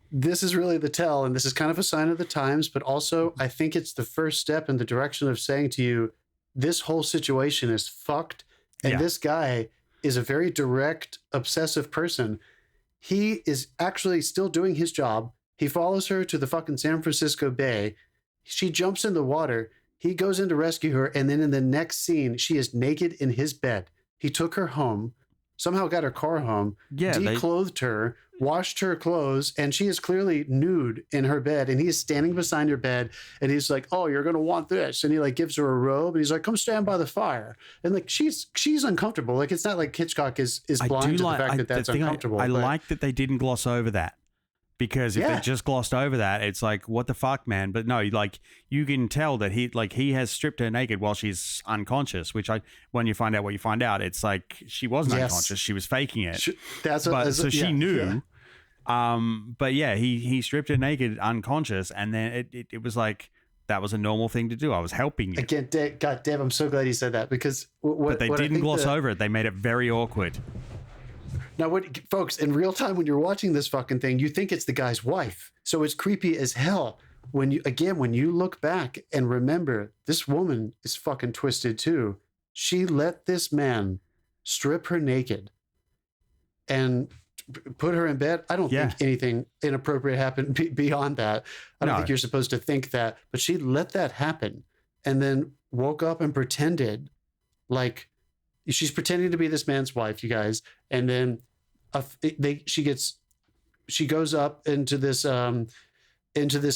this is really the tell, and this is kind of a sign of the times. But also, I think it's the first step in the direction of saying to you, this whole situation is fucked, and this guy is a very direct, obsessive person. He is actually still doing his job. He follows her to the fucking San Francisco Bay. She jumps in the water. He goes in to rescue her. And then in the next scene, she is naked in his bed. He took her home, somehow got her car home, declothed her, washed her clothes, and she is clearly nude in her bed. And he is standing beside her bed, and he's like, "Oh, you're going to want this." And he like gives her a robe, and he's like, "Come stand by the fire." And like, she's uncomfortable. Like, it's not like Hitchcock is blind to the fact that that's uncomfortable. I like that they didn't gloss over that, because if they just glossed over that, it's like, what the fuck, man? But no, like you can tell that he has stripped her naked while she's unconscious, which when you find out what you find out, it's like she wasn't unconscious. She was faking it. She knew. But yeah, he stripped her naked unconscious, and then it was like, that was a normal thing to do. I was helping you. Again, God damn, I'm so glad you said that, because but they didn't gloss over it. They made it very awkward. Now, what, folks, in real time, when you're watching this fucking thing, you think it's the guy's wife. So it's creepy as hell. When you look back and remember, this woman is fucking twisted too. She let this man strip her naked and put her in bed. I don't think anything inappropriate happened beyond that. I don't think you're supposed to think that, but she let that happen and then woke up and pretended like she's pretending to be this man's wife, you guys. And then she goes up into this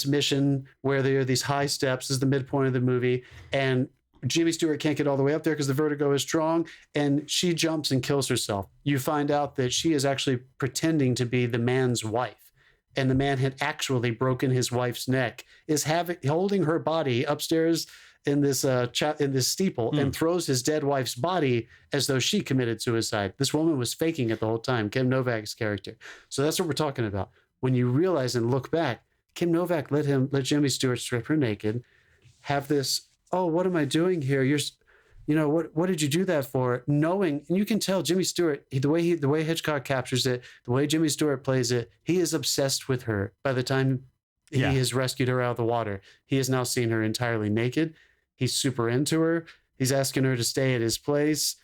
mission where there are these high steps. This is the midpoint of the movie, and Jimmy Stewart can't get all the way up there because the vertigo is strong, and she jumps and kills herself. You find out that she is actually pretending to be the man's wife, and the man had actually broken his wife's neck, is holding her body upstairs in this steeple and throws his dead wife's body as though she committed suicide. This woman was faking it the whole time, Kim Novak's character. So that's what we're talking about. When you realize and look back, Kim Novak let Jimmy Stewart strip her naked, have this, oh, what am I doing here? What did you do that for? Knowing, and you can tell Jimmy Stewart, the way Hitchcock captures it, the way Jimmy Stewart plays it, he is obsessed with her. By the time he has rescued her out of the water, he has now seen her entirely naked. He's super into her. He's asking her to stay at his place.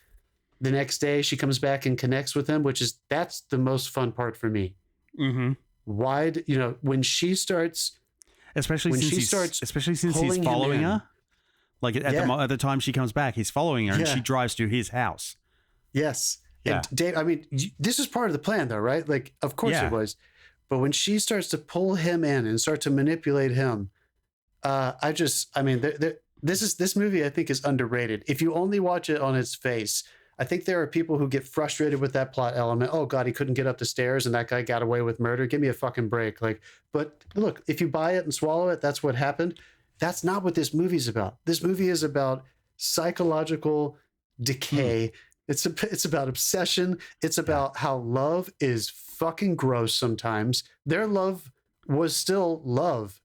The next day, she comes back and connects with him, that's the most fun part for me. Mm-hmm. Why, when she starts, especially since he's following her, like at the time she comes back, he's following her and she drives to his house. Yes. Yeah. And Dave, I mean, this is part of the plan though, right? Like, of course it was. But when she starts to pull him in and start to manipulate him, this movie I think is underrated. If you only watch it on its face, I think there are people who get frustrated with that plot element. Oh God, he couldn't get up the stairs and that guy got away with murder. Give me a fucking break. But look, if you buy it and swallow it, that's what happened. That's not what this movie's about. This movie is about psychological decay. It's about obsession. It's about how love is fucking gross sometimes. Their love was still love,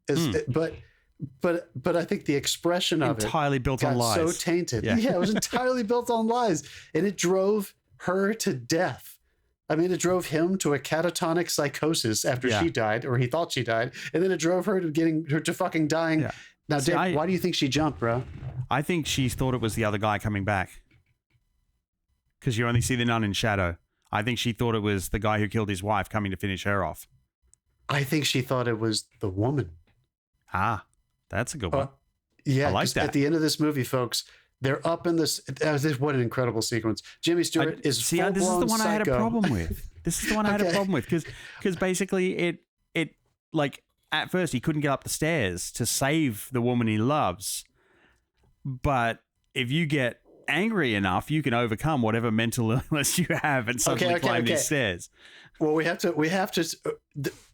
but I think the expression of entirely built on lies. So tainted. Yeah, it was entirely built on lies, and it drove her to death. I mean, it drove him to a catatonic psychosis after she died, or he thought she died, and then it drove her to fucking dying. Yeah. Now, Dave, why do you think she jumped, bro? I think she thought it was the other guy coming back, because you only see the nun in shadow. I think she thought it was the guy who killed his wife coming to finish her off. I think she thought it was the woman. Ah. That's a good one. Yeah, I like that. At the end of this movie, folks, they're up in this. What an incredible sequence! Jimmy Stewart is this is the one psycho. I had a problem with. This is the one I had a problem with because basically it like at first he couldn't get up the stairs to save the woman he loves, but if you get angry enough, you can overcome whatever mental illness you have and suddenly climb these stairs. Well, we have to.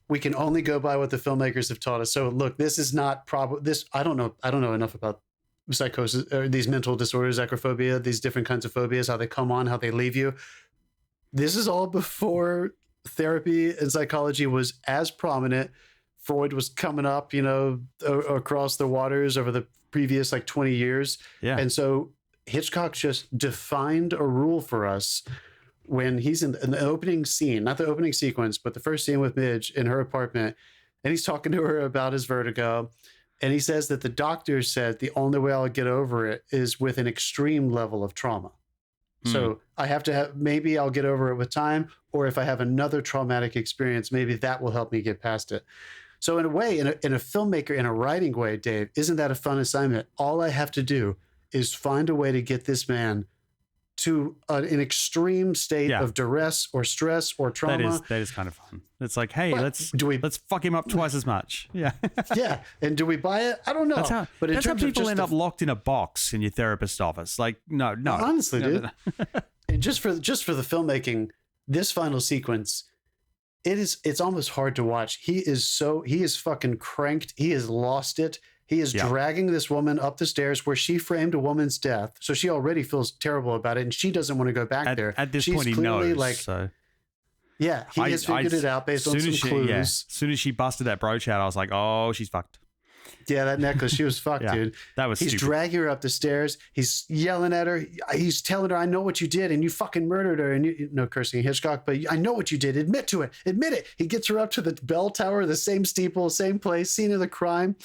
We can only go by what the filmmakers have taught us. So look, this is not I don't know enough about psychosis or these mental disorders, acrophobia, these different kinds of phobias, how they come on, how they leave you. This is all before therapy and psychology was as prominent. Freud was coming up, across the waters over the previous 20 years. Yeah. And so Hitchcock just defined a rule for us when he's in the opening scene, not the opening sequence, but the first scene with Midge in her apartment, and he's talking to her about his vertigo, and he says that the doctor said the only way I'll get over it is with an extreme level of trauma. So I have to maybe I'll get over it with time, or if I have another traumatic experience, maybe that will help me get past it. So in a way, in a filmmaker, in a writing way, Dave, isn't that a fun assignment? All I have to do is find a way to get this man to an extreme state of duress or stress or trauma. That is kind of fun. It's like, hey, let's fuck him up twice as much. Yeah. Yeah. And do we buy it? I don't know. That's how people end up locked in a box in your therapist's office. Like, no. Well, honestly, dude. And just for the filmmaking, this final sequence, it's almost hard to watch. He is fucking cranked. He has lost it. He is dragging this woman up the stairs where she framed a woman's death. So she already feels terrible about it, and she doesn't want to go back there. At this point, he knows. He has figured it out based on some clues. As soon as she busted that brooch out, I was like, oh, she's fucked. Yeah, that necklace. She was fucked, Yeah, dude. that was He's stupid. dragging her up the stairs. He's yelling at her. He's telling her, "I know what you did, and you fucking murdered her." And no cursing Hitchcock, but I know what you did. Admit to it. Admit it. He gets her up to the bell tower, the same steeple, same place, scene of the crime.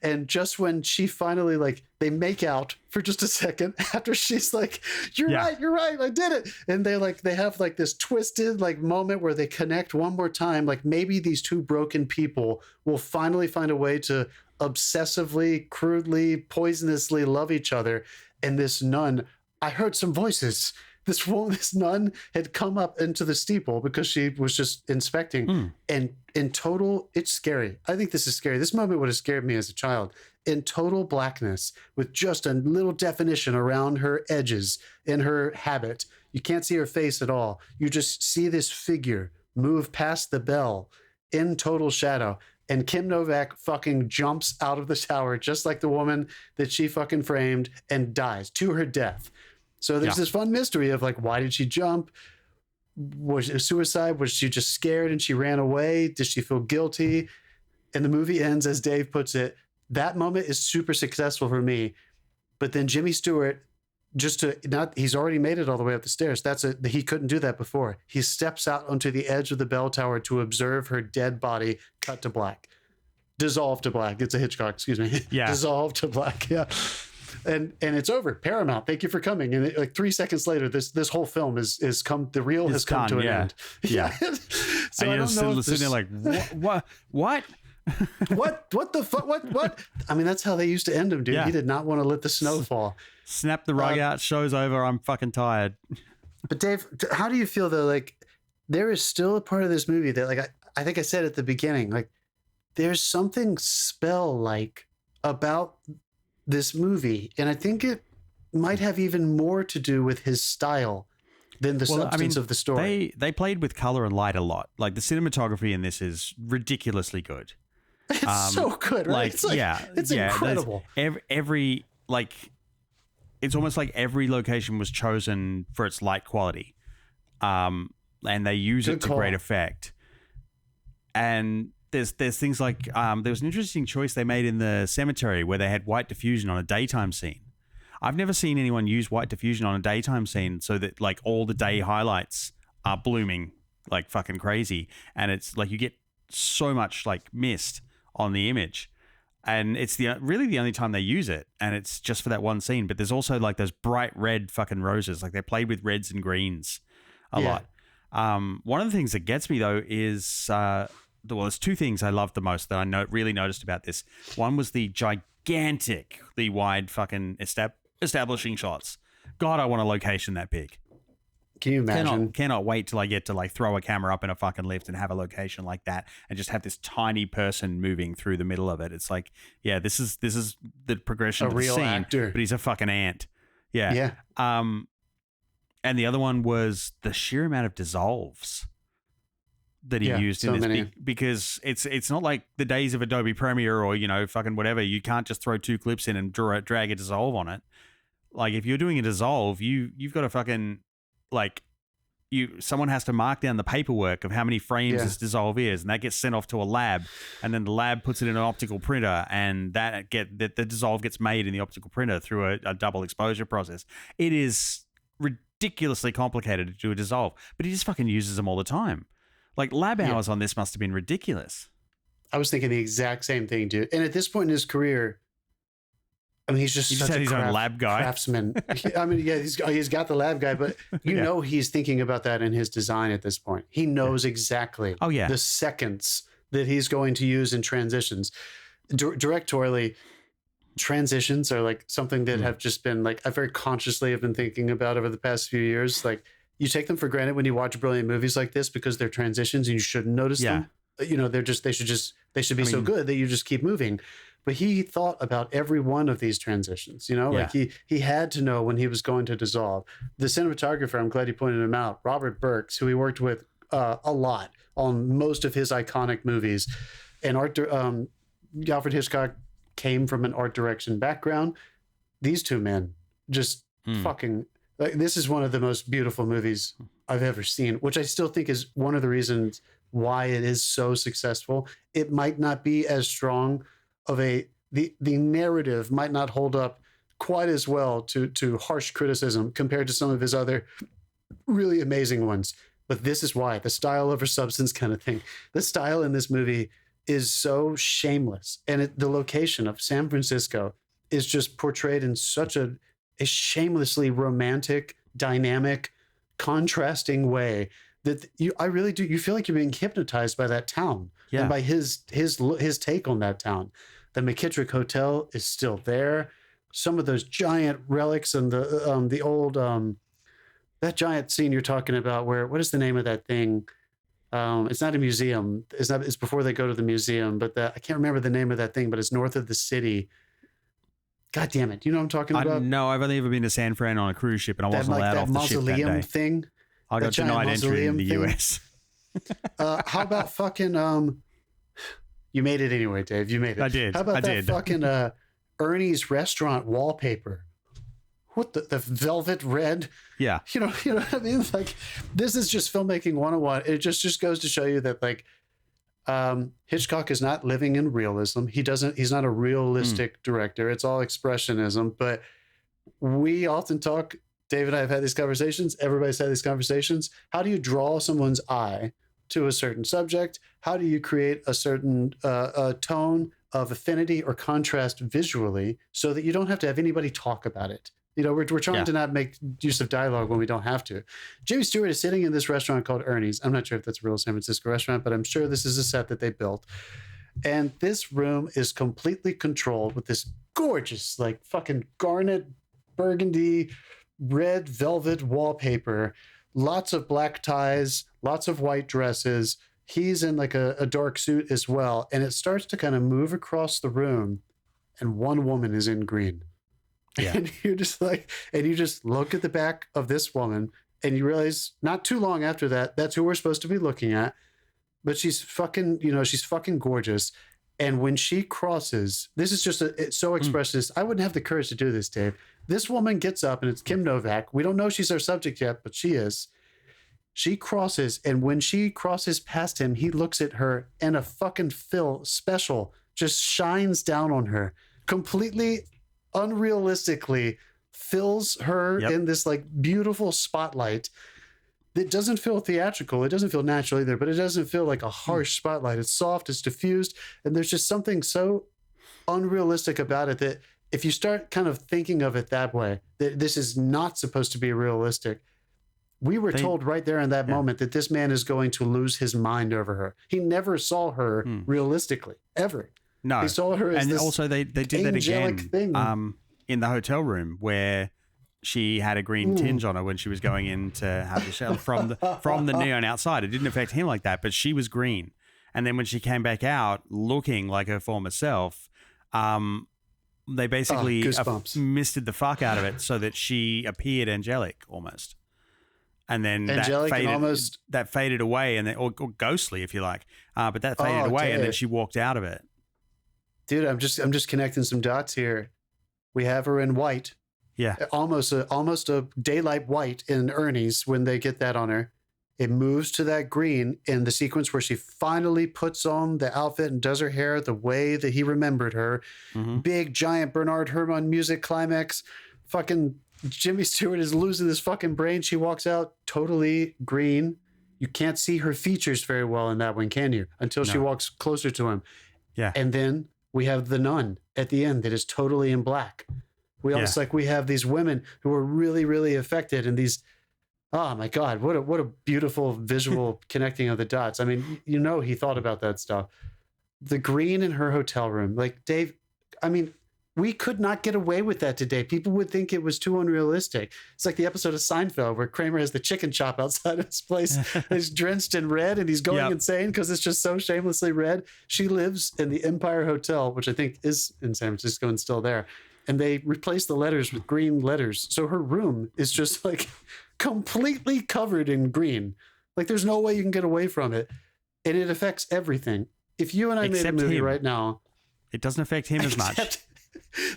And just when she finally they make out for just a second after she's like, "You're right, I did it." And they have this twisted moment where they connect one more time. Like maybe these two broken people will finally find a way to obsessively, crudely, poisonously love each other. And this nun, I heard some voices. This nun had come up into the steeple because she was just inspecting. And in total, it's scary. I think this is scary. This moment would have scared me as a child. In total blackness, with just a little definition around her edges in her habit. You can't see her face at all. You just see this figure move past the bell in total shadow. And Kim Novak fucking jumps out of the tower just like the woman that she fucking framed and dies to her death. So there's this fun mystery of why did she jump? Was it suicide? Was she just scared and she ran away? Did she feel guilty? And the movie ends, as Dave puts it, that moment is super successful for me. But then Jimmy Stewart, he's already made it all the way up the stairs. He couldn't do that before. He steps out onto the edge of the bell tower to observe her dead body cut to black. Dissolve to black. It's a Hitchcock, excuse me. Yeah. Dissolve to black. Yeah. And it's over. Paramount, thank you for coming. And 3 seconds later, this whole film has come. The reel has come to an end. Yeah. So and I you're don't know. sitting there like, what? What? What the fuck? What? I mean, that's how they used to end him, dude. Yeah. He did not want to let the snow fall. Snap the rug out. Show's over. I'm fucking tired. But Dave, how do you feel though? There is still a part of this movie that, I think I said at the beginning, there's something spell-like about this movie, and I think it might have even more to do with his style than the substance of the story. They played with color and light a lot. Like the cinematography in this is ridiculously good. It's so good, right? It's incredible. Every it's almost like every location was chosen for its light quality, and they use it to great effect. And there's things like there was an interesting choice they made in the cemetery where they had white diffusion on a daytime scene. I've never seen anyone use white diffusion on a daytime scene so that all the day highlights are blooming like fucking crazy, and it's you get so much mist on the image, and it's really the only time they use it, and it's just for that one scene. But there's also those bright red fucking roses, they played with reds and greens a lot. One of the things that gets me though is there's two things I loved the most that I really noticed about this. One was the gigantically wide fucking establishing shots. God, I want a location that big. Can you imagine? Cannot wait till I get to throw a camera up in a fucking lift and have a location like that and just have this tiny person moving through the middle of it. It's this is the progression of the real scene, actor. But he's a fucking ant. Yeah. And the other one was the sheer amount of dissolves that he used in this because it's not like the days of Adobe Premiere or fucking whatever. You can't just throw 2 clips in and drag a dissolve on it. If you're doing a dissolve, you've got to fucking someone has to mark down the paperwork of how many frames this dissolve is, and that gets sent off to a lab, and then the lab puts it in an optical printer, and the dissolve gets made in the optical printer through a double exposure process. It is ridiculously complicated to do a dissolve, but he just fucking uses them all the time. Lab hours on this must have been ridiculous. I was thinking the exact same thing, dude. And at this point in his career, I mean, he's just such his own lab guy. Craftsman. I mean, yeah, he's got the lab guy, but you know he's thinking about that in his design at this point. He knows exactly the seconds that he's going to use in transitions. Directorially, transitions are something that have just been I very consciously have been thinking about over the past few years. You take them for granted when you watch brilliant movies like this because they're transitions and you shouldn't notice them. They should be so good that you just keep moving. But he thought about every one of these transitions, he had to know when he was going to dissolve. The cinematographer, I'm glad you pointed him out, Robert Burks, who he worked with a lot on most of his iconic movies. And Alfred Hitchcock came from an art direction background. These two men just fucking... this is one of the most beautiful movies I've ever seen, which I still think is one of the reasons why it is so successful. It might not be as strong of a the narrative might not hold up quite as well to harsh criticism compared to some of his other really amazing ones. But this is why, the style over substance kind of thing. The style in this movie is so shameless, and the location of San Francisco is just portrayed in such a shamelessly romantic, dynamic, contrasting way that I really do. You feel like you're being hypnotized by that town and by his take on that town. The McKittrick Hotel is still there. Some of those giant relics and the old that giant scene you're talking about, where what is the name of that thing? It's not a museum. It's before they go to the museum, but I can't remember the name of that thing. But it's north of the city. God damn it! You know what I'm talking about? No, I've only ever been to San Fran on a cruise ship, and I wasn't allowed off the ship that day. Thing. I got denied entry in the US. How about fucking you made it anyway, Dave. You made it. I did. How about I that did. fucking Ernie's restaurant wallpaper? What the velvet red? Yeah. You know what I mean? Like, this is just filmmaking 101. It just goes to show you that, like, Hitchcock is not living in realism. He's not a realistic director. It's all expressionism. But we often talk, Dave and I have had these conversations. Everybody's had these conversations. How do you draw someone's eye to a certain subject? How do you create a certain tone of affinity or contrast visually so that you don't have to have anybody talk about it? You know, we're trying to not make use of dialogue when we don't have to. Jimmy Stewart is sitting in this restaurant called Ernie's. I'm not sure if that's a real San Francisco restaurant, but I'm sure this is a set that they built. And this room is completely controlled with this gorgeous, like, fucking garnet, burgundy, red velvet wallpaper, lots of black ties, lots of white dresses. He's in like a dark suit as well. And it starts to kind of move across the room, and one woman is in green. Yeah. And you're just like, and you just look at the back of this woman, and you realize not too long after that, that's who we're supposed to be looking at. But she's fucking, she's fucking gorgeous. And when she crosses, this is just it's so expressionist. I wouldn't have the courage to do this, Dave. This woman gets up, and it's Kim Novak. We don't know she's our subject yet, but she is. She crosses, and when she crosses past him, he looks at her, and a fucking Phil special just shines down on her, completely unrealistically fills her in this like beautiful spotlight that doesn't feel theatrical. It doesn't feel natural either, but it doesn't feel like a harsh spotlight. It's soft, it's diffused, and there's just something so unrealistic about it that if you start kind of thinking of it that way, that this is not supposed to be realistic. We were told right there in that moment that this man is going to lose his mind over her. He never saw her realistically, ever. No. He saw her as and also they did that again thing. In the hotel room where she had a green tinge on her when she was going in to have the shower from the neon outside. It didn't affect him like that, but she was green. And then when she came back out looking like her former self, they basically misted the fuck out of it so that she appeared angelic almost. And then that faded away, and then, or ghostly, if you like. But that faded away, and then she walked out of it. Dude, I'm just connecting some dots here. We have her in white. Yeah. Almost a daylight white in Ernie's when they get that on her. It moves to that green in the sequence where she finally puts on the outfit and does her hair the way that he remembered her. Mm-hmm. Big, giant Bernard Herrmann music climax. Fucking Jimmy Stewart is losing his fucking brain. She walks out totally green. You can't see her features very well in that one, can you? Until she walks closer to him. Yeah. And then we have the nun at the end that is totally in black. We almost like we have these women who are really, really affected, and these, oh my God, what a beautiful visual connecting of the dots. I mean, he thought about that stuff. The green in her hotel room, like Dave, I mean, we could not get away with that today. People would think it was too unrealistic. It's like the episode of Seinfeld where Kramer has the chicken chop outside of his place. He's drenched in red and he's going insane because it's just so shamelessly red. She lives in the Empire Hotel, which I think is in San Francisco and still there. And they replaced the letters with green letters. So her room is just like completely covered in green. Like there's no way you can get away from it. And it affects everything. If you and I made a movie right now. It doesn't affect him as much.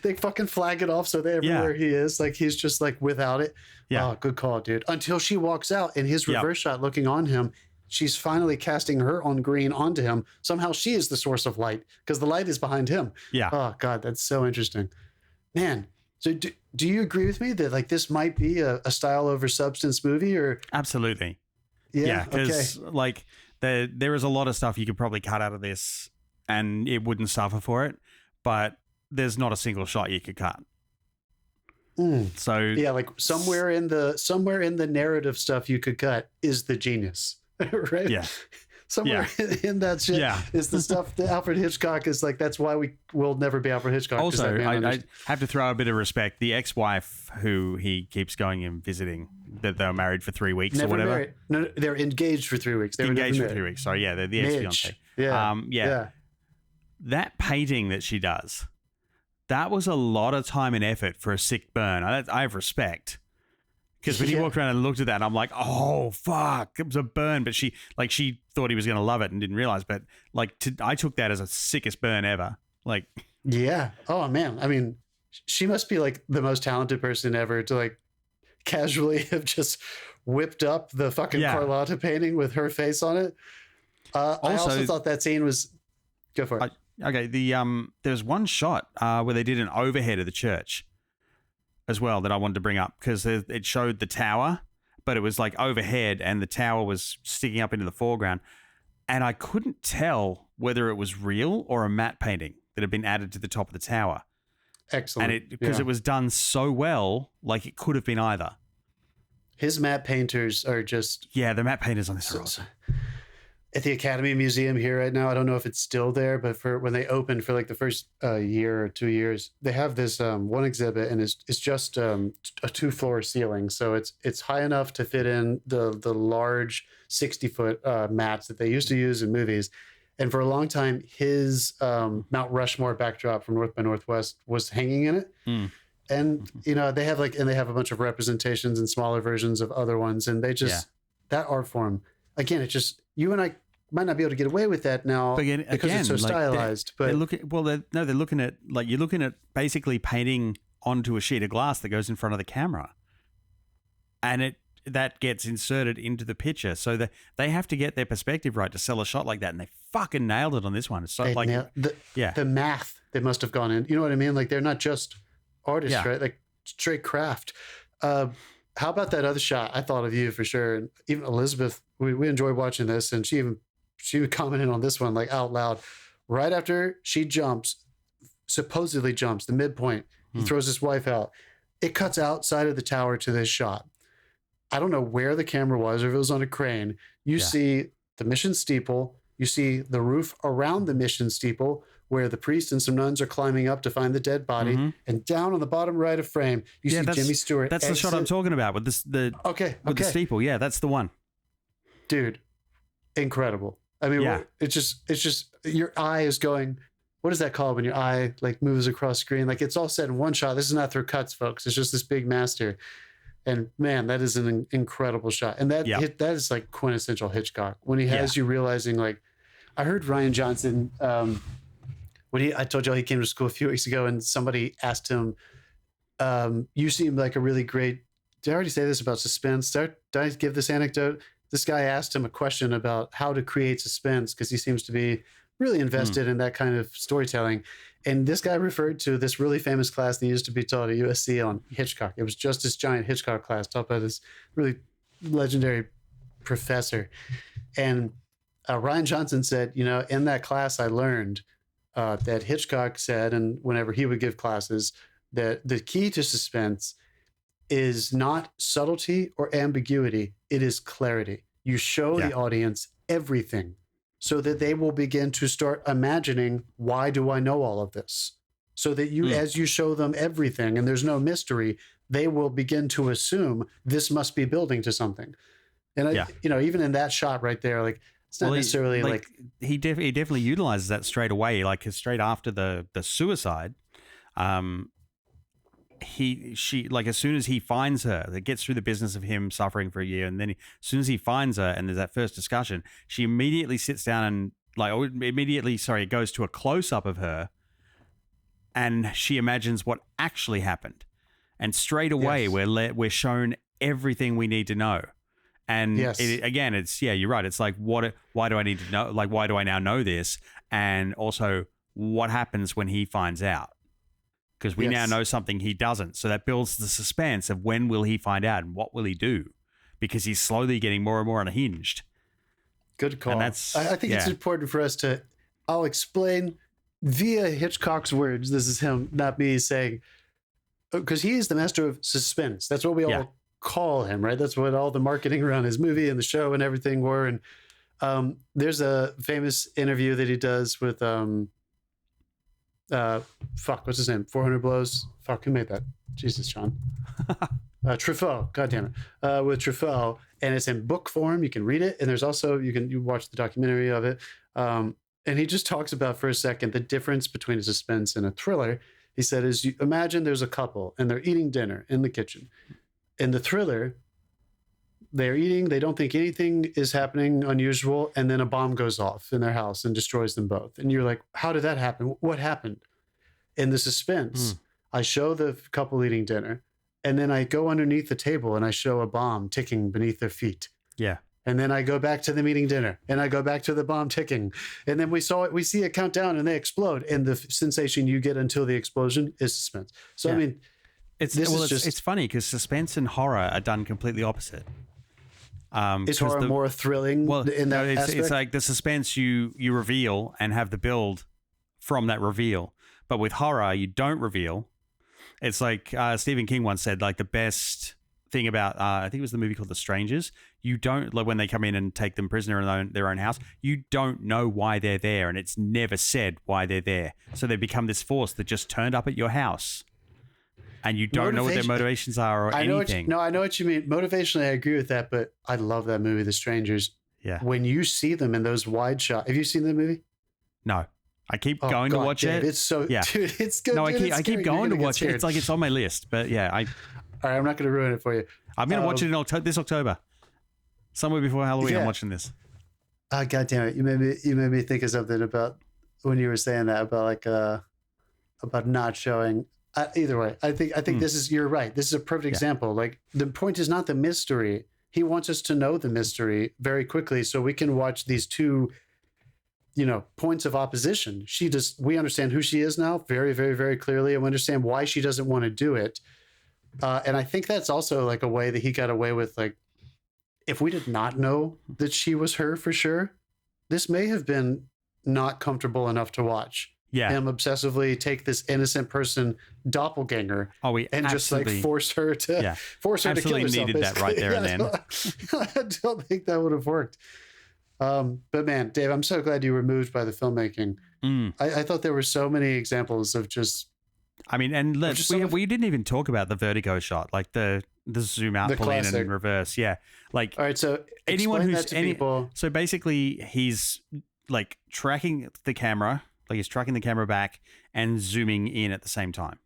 They fucking flag it off so they everywhere he is. Like he's just like without it. Yeah. Oh, good call, dude. Until she walks out and his reverse shot looking on him. she's finally casting her own green onto him. Somehow she is the source of light because the light is behind him. Yeah. Oh God, that's so interesting, man. So do you agree with me that like this might be a style over substance movie or? Absolutely. Yeah. Because like there is a lot of stuff you could probably cut out of this and it wouldn't suffer for it, but there's not a single shot you could cut. So yeah, like somewhere in the narrative stuff you could cut is the genius, right? Yeah. Somewhere in that shit is the stuff that Alfred Hitchcock is like. That's why we will never be Alfred Hitchcock. Also, I have to throw a bit of respect. The ex-wife who he keeps going and visiting, that they were married for 3 weeks never or whatever. Married. No, they're engaged for 3 weeks. They were engaged never for 3 married. weeks. Sorry, yeah, they're the ex-fiance. Yeah. That painting that she does, that was a lot of time and effort for a sick burn. I have respect. Because when he walked around and looked at that, I'm like, oh, fuck, it was a burn. But she thought he was going to love it and didn't realize. But like, I took that as a sickest burn ever. Like, yeah. Oh, man. I mean, she must be like the most talented person ever to like casually have just whipped up the fucking Carlotta painting with her face on it. I also thought that scene was, go for it. Okay. There's one shot where they did an overhead of the church as well that I wanted to bring up because it showed the tower, but it was like overhead and the tower was sticking up into the foreground. And I couldn't tell whether it was real or a matte painting that had been added to the top of the tower. Excellent. And because it was done so well, like it could have been either. His matte painters are just... Yeah, the matte painters on this are awesome. At the Academy Museum here right now, I don't know if it's still there, but for when they opened for like the first year or 2 years, they have this one exhibit, and it's just a 2-floor ceiling, so it's high enough to fit in the large 60-foot mats that they used to use in movies. And for a long time, his Mount Rushmore backdrop from North by Northwest was hanging in it. And they have a bunch of representations and smaller versions of other ones, and they just that art form again. It just, you and I might not be able to get away with that now because it's so stylized. But they're looking at like you're looking at basically painting onto a sheet of glass that goes in front of the camera, and that gets inserted into the picture. So they have to get their perspective right to sell a shot like that, and they fucking nailed it on this one. It's so the math they must have gone in. You know what I mean? Like they're not just artists, right? Like straight craft. How about that other shot? I thought of you for sure, and even Elizabeth. We enjoyed watching this, and she commented on this one like out loud. Right after she supposedly jumps the midpoint, he throws his wife out. It cuts outside of the tower to this shot. I don't know where the camera was, or if it was on a crane. You see the mission steeple. You see the roof around the mission steeple, where the priest and some nuns are climbing up to find the dead body. And down on the bottom right of frame, you see Jimmy Stewart. That's the shot I'm talking about with the steeple. Yeah, that's the one. Dude, incredible. I mean, it's just your eye is going. What is that called when your eye like moves across screen? Like it's all set in one shot. This is not through cuts, folks. It's just this big master. And man, that is an incredible shot. And that is like quintessential Hitchcock when he has you realizing. Like, I heard Rian Johnson I told you he came to school a few weeks ago, and somebody asked him, "You seem like a really great." Did I already say this about suspense? Did I give this anecdote? This guy asked him a question about how to create suspense because he seems to be really invested in that kind of storytelling. And this guy referred to this really famous class that used to be taught at USC on Hitchcock. It was just this giant Hitchcock class taught by this really legendary professor. And Rian Johnson said, in that class I learned that Hitchcock said, and whenever he would give classes, that the key to suspense is not subtlety or ambiguity. It is clarity. You show the audience everything so that they will begin to start imagining, why do I know all of this? So that as you show them everything and there's no mystery, they will begin to assume this must be building to something. And even in that shot right there, like it's not necessarily like he definitely utilizes that straight away. Like straight after the suicide, she as soon as he finds her, that gets through the business of him suffering for a year, and then as soon as he finds her and there's that first discussion, she immediately sits down and it goes to a close-up of her, and she imagines what actually happened, and straight away we're shown everything we need to know. And Yes. again, it's you're right. It's like why do I need to know? Like, why do I now know this? And also, what happens when he finds out? Because we now Yes. know something he doesn't. So that builds the suspense of when will he find out and what will he do? Because he's slowly getting more and more unhinged. Good call. And that's- I think it's yeah. important for us to. I'll explain via Hitchcock's words. This is him, not me saying, because he is the master of suspense. That's what we Yeah. all call him, right? That's what all the marketing around his movie and the show and everything were. And there's a famous interview that he does with what's his name? 400 Blows. Fuck, who made that? Jesus, John. Truffaut. God damn it. With Truffaut, and it's in book form. You can read it, and there's also you watch the documentary of it. And he just talks about for a second the difference between a suspense and a thriller. He said, "Is you imagine there's a couple and they're eating dinner in the kitchen. In the thriller, they're eating, they don't think anything is happening unusual, and then a bomb goes off in their house and destroys them both. And you're like, how did that happen? What happened?" In the suspense, I show the couple eating dinner, and then I go underneath the table and I show a bomb ticking beneath their feet. Yeah. And then I go back to them eating dinner, and I go back to the bomb ticking. And then we see it count down and they explode. And the sensation you get until the explosion is suspense. So, Yeah. I mean, It's funny because suspense and horror are done completely opposite. is 'cause horror more thrilling in that it's aspect? like the suspense you reveal and have the build from that reveal. But with horror, you don't reveal. It's like Stephen King once said, like the best thing about I think it was the movie called The Strangers. You don't, like when they come in and take them prisoner in their own house, you don't know why they're there, and it's never said why they're there. So they become this force that just turned up at your house, and you don't know what their motivations are or anything. I know what you mean. Motivationally, I agree with that, but I love that movie, The Strangers. Yeah. When you see them in those wide shots, have you seen the movie? No, I keep Oh, going to God, watch Dave, it. It's so, Yeah. dude, it's good. No, dude, it's I keep scary. going You're to gonna watch get it. It's like it's on my list, but yeah, All right, I'm not going to ruin it for you. I'm going to watch it in this October, somewhere before Halloween. Yeah. I'm watching this. God damn it! You made me think of something about when you were saying that about not showing. Either way, I think this is, you're right. This is a perfect example. Like, the point is not the mystery. He wants us to know the mystery very quickly so we can watch these two, points of opposition. We understand who she is now very, very, very clearly, and we understand why she doesn't want to do it. And I think that's also like a way that he got away with, like, if we did not know that she was her for sure, this may have been not comfortable enough to watch. Yeah. Him obsessively take this innocent person doppelganger and just like force her to kill herself. Needed that right there and then. I don't think that would have worked. But man, Dave, I'm so glad you were moved by the filmmaking. I thought there were so many examples of just. I mean, and we didn't even talk about the vertigo shot, like the zoom out, pull in, and reverse. Yeah, like all right. So anyone who's people. So basically, he's like tracking the camera. Like he's tracking the camera back and zooming in at the same time.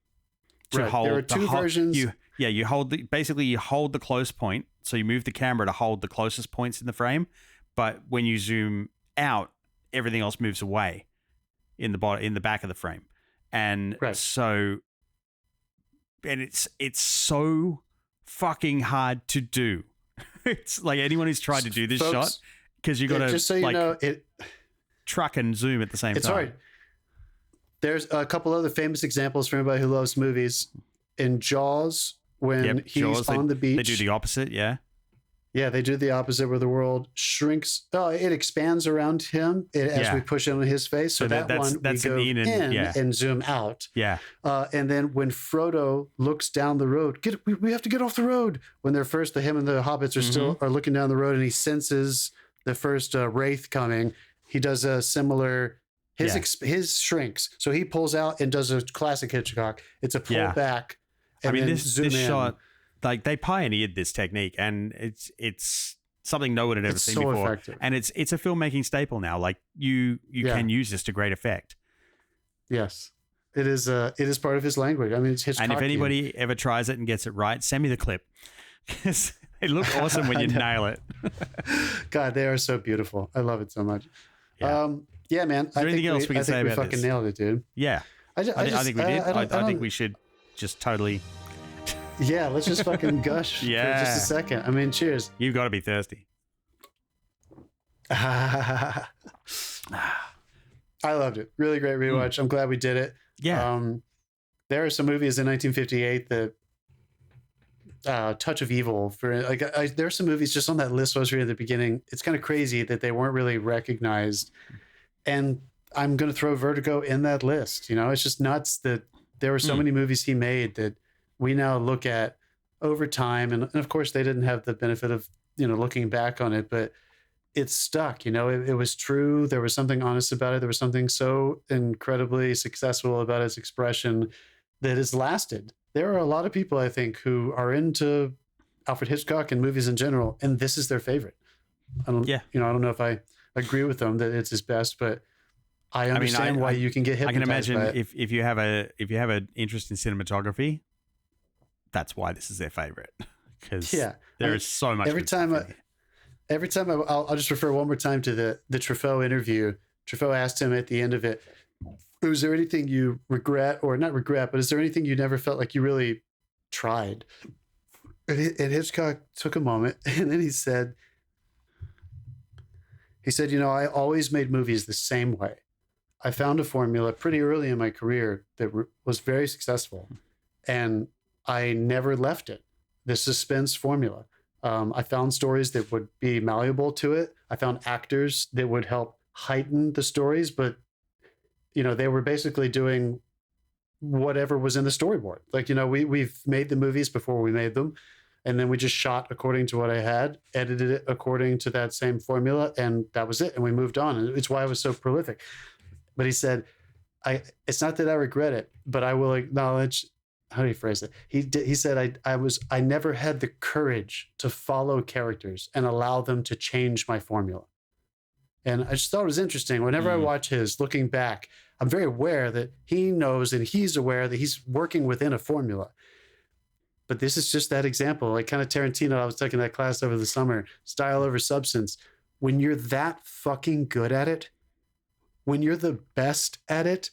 There are two versions. You hold the close point. So you move the camera to hold the closest points in the frame. But when you zoom out, everything else moves away in the back of the frame. And so, and it's so fucking hard to do. It's like anyone who's tried to do this shot, because you got to just so you know it. Truck and zoom at the same time. It's hard. There's a couple other famous examples for anybody who loves movies. In Jaws, when he's on the beach. They do the opposite, yeah. Yeah, they do the opposite where the world shrinks. Oh, it expands around him as we push in on his face. So that's we go in and zoom out. Yeah. And then when Frodo looks down the road, we have to get off the road. When him and the hobbits are still looking down the road, and he senses the first wraith coming. He does a similar. His shrinks, so he pulls out and does a classic Hitchcock. It's a pull back. And this shot, like they pioneered this technique, and it's something no one had ever seen before. Effective. And it's a filmmaking staple now. Like you can use this to great effect. Yes, it is. It is part of his language. I mean, it's Hitchcock. And if anybody ever tries it and gets it right, send me the clip. Because it looks awesome when you nail it. God, they are so beautiful. I love it so much. Yeah, man. Is there anything else we can say about this? We fucking nailed it, dude. Yeah. I think we did. I think we should just totally Yeah, let's just fucking gush for Yeah. just a second. I mean, cheers. You've got to be thirsty. I loved it. Really great rewatch. I'm glad we did it. Yeah. There are some movies in 1958 that Touch of Evil for like there are some movies just on that list I was reading at the beginning. It's kind of crazy that they weren't really recognized, and I'm going to throw Vertigo in that list. You know, it's just nuts that there were so many movies he made that we now look at over time, and of course they didn't have the benefit of looking back on it, but it's stuck. It was true. There was something honest about it. There was something so incredibly successful about its expression that has lasted. There are a lot of people, I think, who are into Alfred Hitchcock and movies in general, and this is their favorite. I don't know if I agree with them that it's his best, but I understand why you can get hypnotized. I can imagine by it. if you have an interest in cinematography, that's why this is their favorite, because there is so much. Every time I'll just refer one more time to the Truffaut interview. Truffaut asked him at the end of it, was there anything you regret, or not regret, but is there anything you never felt like you really tried? And Hitchcock took a moment, and then he said, I always made movies the same way. I found a formula pretty early in my career that was very successful, and I never left it. The suspense formula. I found stories that would be malleable to it. I found actors that would help heighten the stories, but they were basically doing whatever was in the storyboard. Like, we've made the movies before we made them, and then we just shot according to what I had, edited it according to that same formula, and that was it. And we moved on. And it's why I was so prolific. But he said, it's not that I regret it, but I will acknowledge, how do you phrase it? He said, I never had the courage to follow characters and allow them to change my formula. And I just thought it was interesting. Whenever I watch his, looking back, I'm very aware that he knows and he's aware that he's working within a formula. But this is just that example, like kind of Tarantino. I was taking that class over the summer, style over substance. When you're that fucking good at it, when you're the best at it,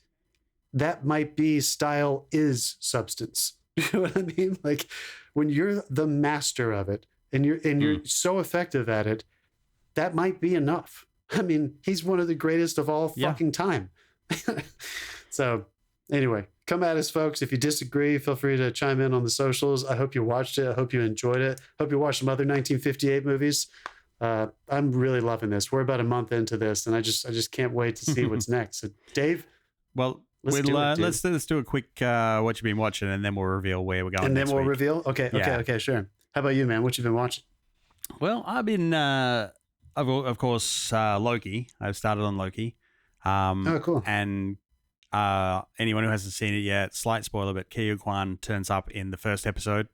that might be style is substance. You know what I mean? Like when you're the master of it and you're so effective at it, that might be enough. I mean, he's one of the greatest of all fucking time. So anyway, come at us, folks. If you disagree, feel free to chime in on the socials. I hope you watched it. I hope you enjoyed it. Hope you watched some other 1958 movies. I'm really loving this. We're about a month into this, and I just can't wait to see what's next. So, Dave, well, let's do a quick what you've been watching, and then we'll reveal where we're going. And then we'll week. Reveal. Okay, sure. How about you, man? What you been watching? Well, I've been, of course, Loki. I've started on Loki. Oh, cool. And anyone who hasn't seen it yet, slight spoiler, but Ke Huy Quan turns up in the first episode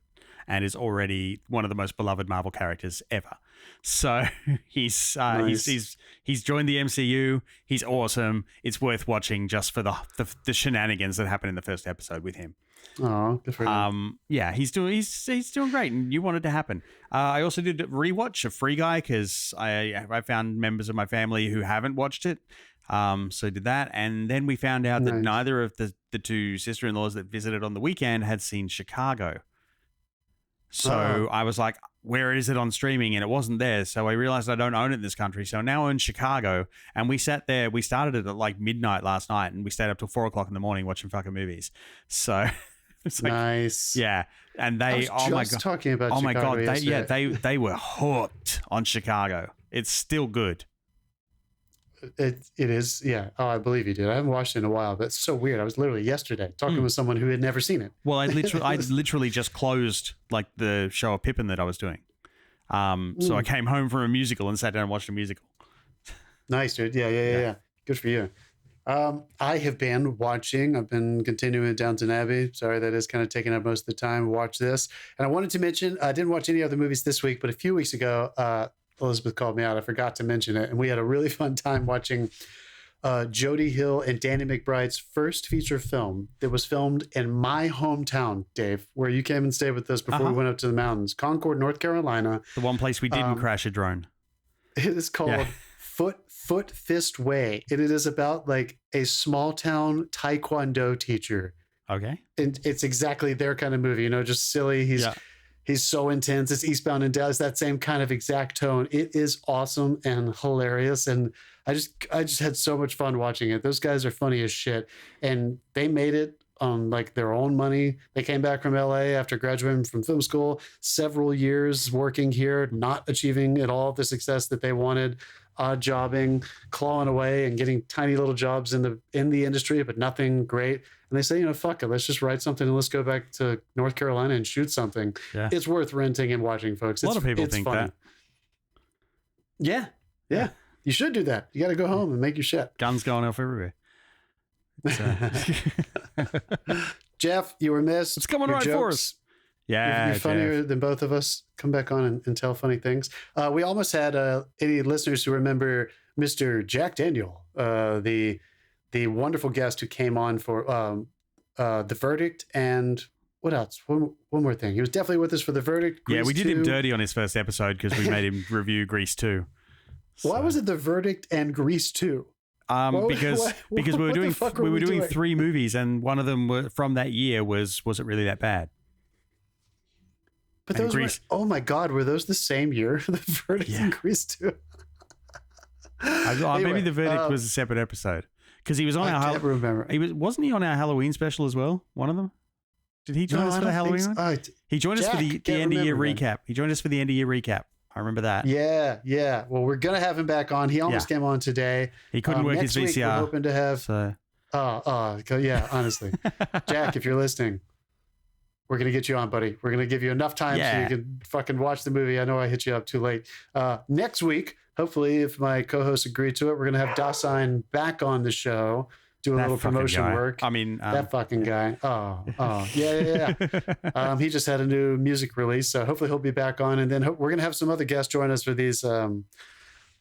and is already one of the most beloved Marvel characters ever. So he's joined the MCU. He's awesome. It's worth watching just for the shenanigans that happen in the first episode with him. Oh, good for him. Yeah, he's doing great, and you want it to happen. I also did a rewatch of Free Guy because I found members of my family who haven't watched it. So I did that, and then we found out that neither of the two sister-in-laws that visited on the weekend had seen Chicago. So I was like, where is it on streaming? And it wasn't there. So I realized I don't own it in this country. So now I own Chicago. And we sat there. We started it at like midnight last night, and we stayed up till 4 o'clock in the morning watching fucking movies. So it's like, nice. Yeah. And they, my God, talking about Chicago. My God. Yesterday. They were hooked on Chicago. It's still good. It is, yeah. Oh, I believe you did. I haven't watched it in a while, but it's so weird. I was literally yesterday talking with someone who had never seen it. Well, I literally just closed like the show of Pippin that I was doing. So I came home from a musical and sat down and watched a musical. Nice, dude. Yeah. Good for you. I've been continuing Downton Abbey. Sorry, that is kind of taking up most of the time. Watch this. And I wanted to mention, I didn't watch any other movies this week, but a few weeks ago, Elizabeth called me out. I forgot to mention it. And we had a really fun time watching Jody Hill and Danny McBride's first feature film that was filmed in my hometown, Dave, where you came and stayed with us before we went up to the mountains, Concord, North Carolina. The one place we didn't crash a drone. It is called Foot Fist Way. And it is about like a small town Taekwondo teacher Okay. And it's exactly their kind of movie, just silly. He's so intense. It's Eastbound and Down. It's that same kind of exact tone. It is awesome and hilarious. And I just had so much fun watching it. Those guys are funny as shit. And they made it on like their own money. They came back from LA after graduating from film school, several years working here, not achieving at all the success that they wanted, odd jobbing, clawing away and getting tiny little jobs in the industry, but nothing great. And they say, fuck it, let's just write something and let's go back to North Carolina and shoot something. Yeah. It's worth renting and watching, folks. A lot of people think funny. that. Yeah. You should do that. You got to go home and make your shit. Guns going off everywhere. Jeff, you were missed. It's coming right for us. Yeah, you're funnier than both of us. Come back on and tell funny things. We almost had any listeners who remember Mr. Jack Daniel, the wonderful guest who came on for The Verdict and what else? One more thing. He was definitely with us for The Verdict. Grease we did 2. him dirty on his first episode because we made him review Grease 2. So. Why was it The Verdict and Grease 2? Because we were doing 3 movies and one of them from that year was it really that bad? But those were, oh my God, were those the same year? The Verdict and Grease 2? Anyway, maybe The Verdict was a separate episode because he was on I can't remember. Wasn't he on our Halloween special as well? One of them? Did he join us for the Halloween one? He joined us for the end of year recap. He joined us for the end of year recap. I remember that. Yeah. Well, we're gonna have him back on. He almost came on today. He couldn't work his VCR. Week we're hoping to have. So. Yeah. Honestly, Jack, if you're listening, we're gonna get you on, buddy. We're gonna give you enough time so you can fucking watch the movie. I know I hit you up too late. Next week, hopefully, if my co-hosts agree to it, we're gonna have Dasein back on the show. Do a little promotion work. I mean, that fucking guy. Yeah. He just had a new music release, so hopefully he'll be back on. And then we're gonna have some other guests join us for these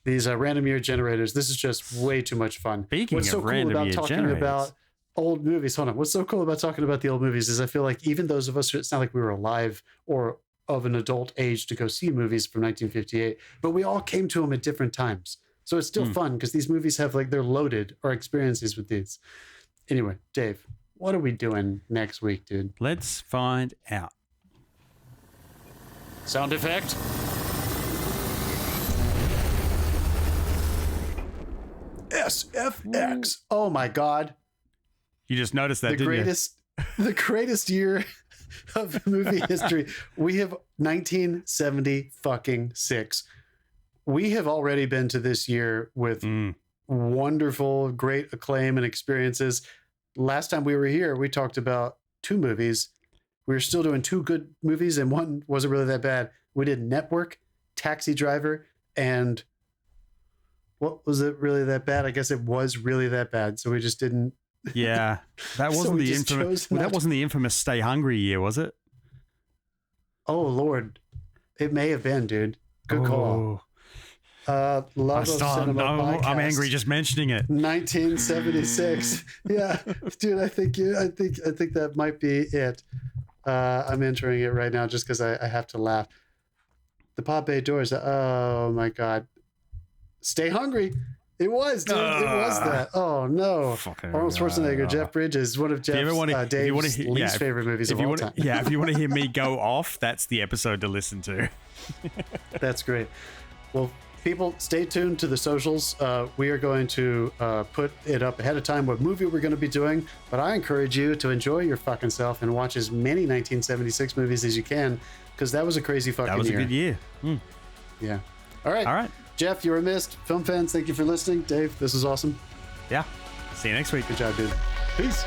random year generators. This is just way too much fun. What's so cool about talking about old movies? Hold on. What's so cool about talking about the old movies is I feel like even those of us, it's not like we were alive or of an adult age to go see movies from 1958, but we all came to them at different times. So it's still fun because these movies have they're loaded our experiences with these. Anyway, Dave, what are we doing next week, dude? Let's find out. Sound effect. SFX. Oh my God. You just noticed that, didn't you? The greatest year of movie history. We have 1976. We have already been to this year with wonderful, great acclaim and experiences. Last time we were here, we talked about 2 movies. We were still doing 2 good movies, and one wasn't really that bad. We did Network, Taxi Driver, and what was it really that bad? I guess it was really that bad, so we just didn't. Yeah, that wasn't the infamous. That wasn't the infamous Stay Hungry year, was it? Oh Lord, it may have been, dude. Good call. Love of Cinema podcast. I'm angry just mentioning it. 1976. Yeah, dude, I think that might be it. I'm entering it right now just because I have to laugh. The Pop Bay Doors. Oh my God. Stay Hungry. It was, dude. It was that. Oh no. Arnold Schwarzenegger, Jeff Bridges, one of Dave's least favorite movies of all time. Yeah, if you want to hear me go off, that's the episode to listen to. That's great. Well, people, stay tuned to the socials. We are going to put it up ahead of time what movie we're going to be doing, but I encourage you to enjoy your fucking self and watch as many 1976 movies as you can, because that was a crazy fucking year. That was a good year. Yeah. All right. Jeff, you were missed. Film fans, thank you for listening. Dave, this was awesome. Yeah. See you next week. Good job, dude. Peace.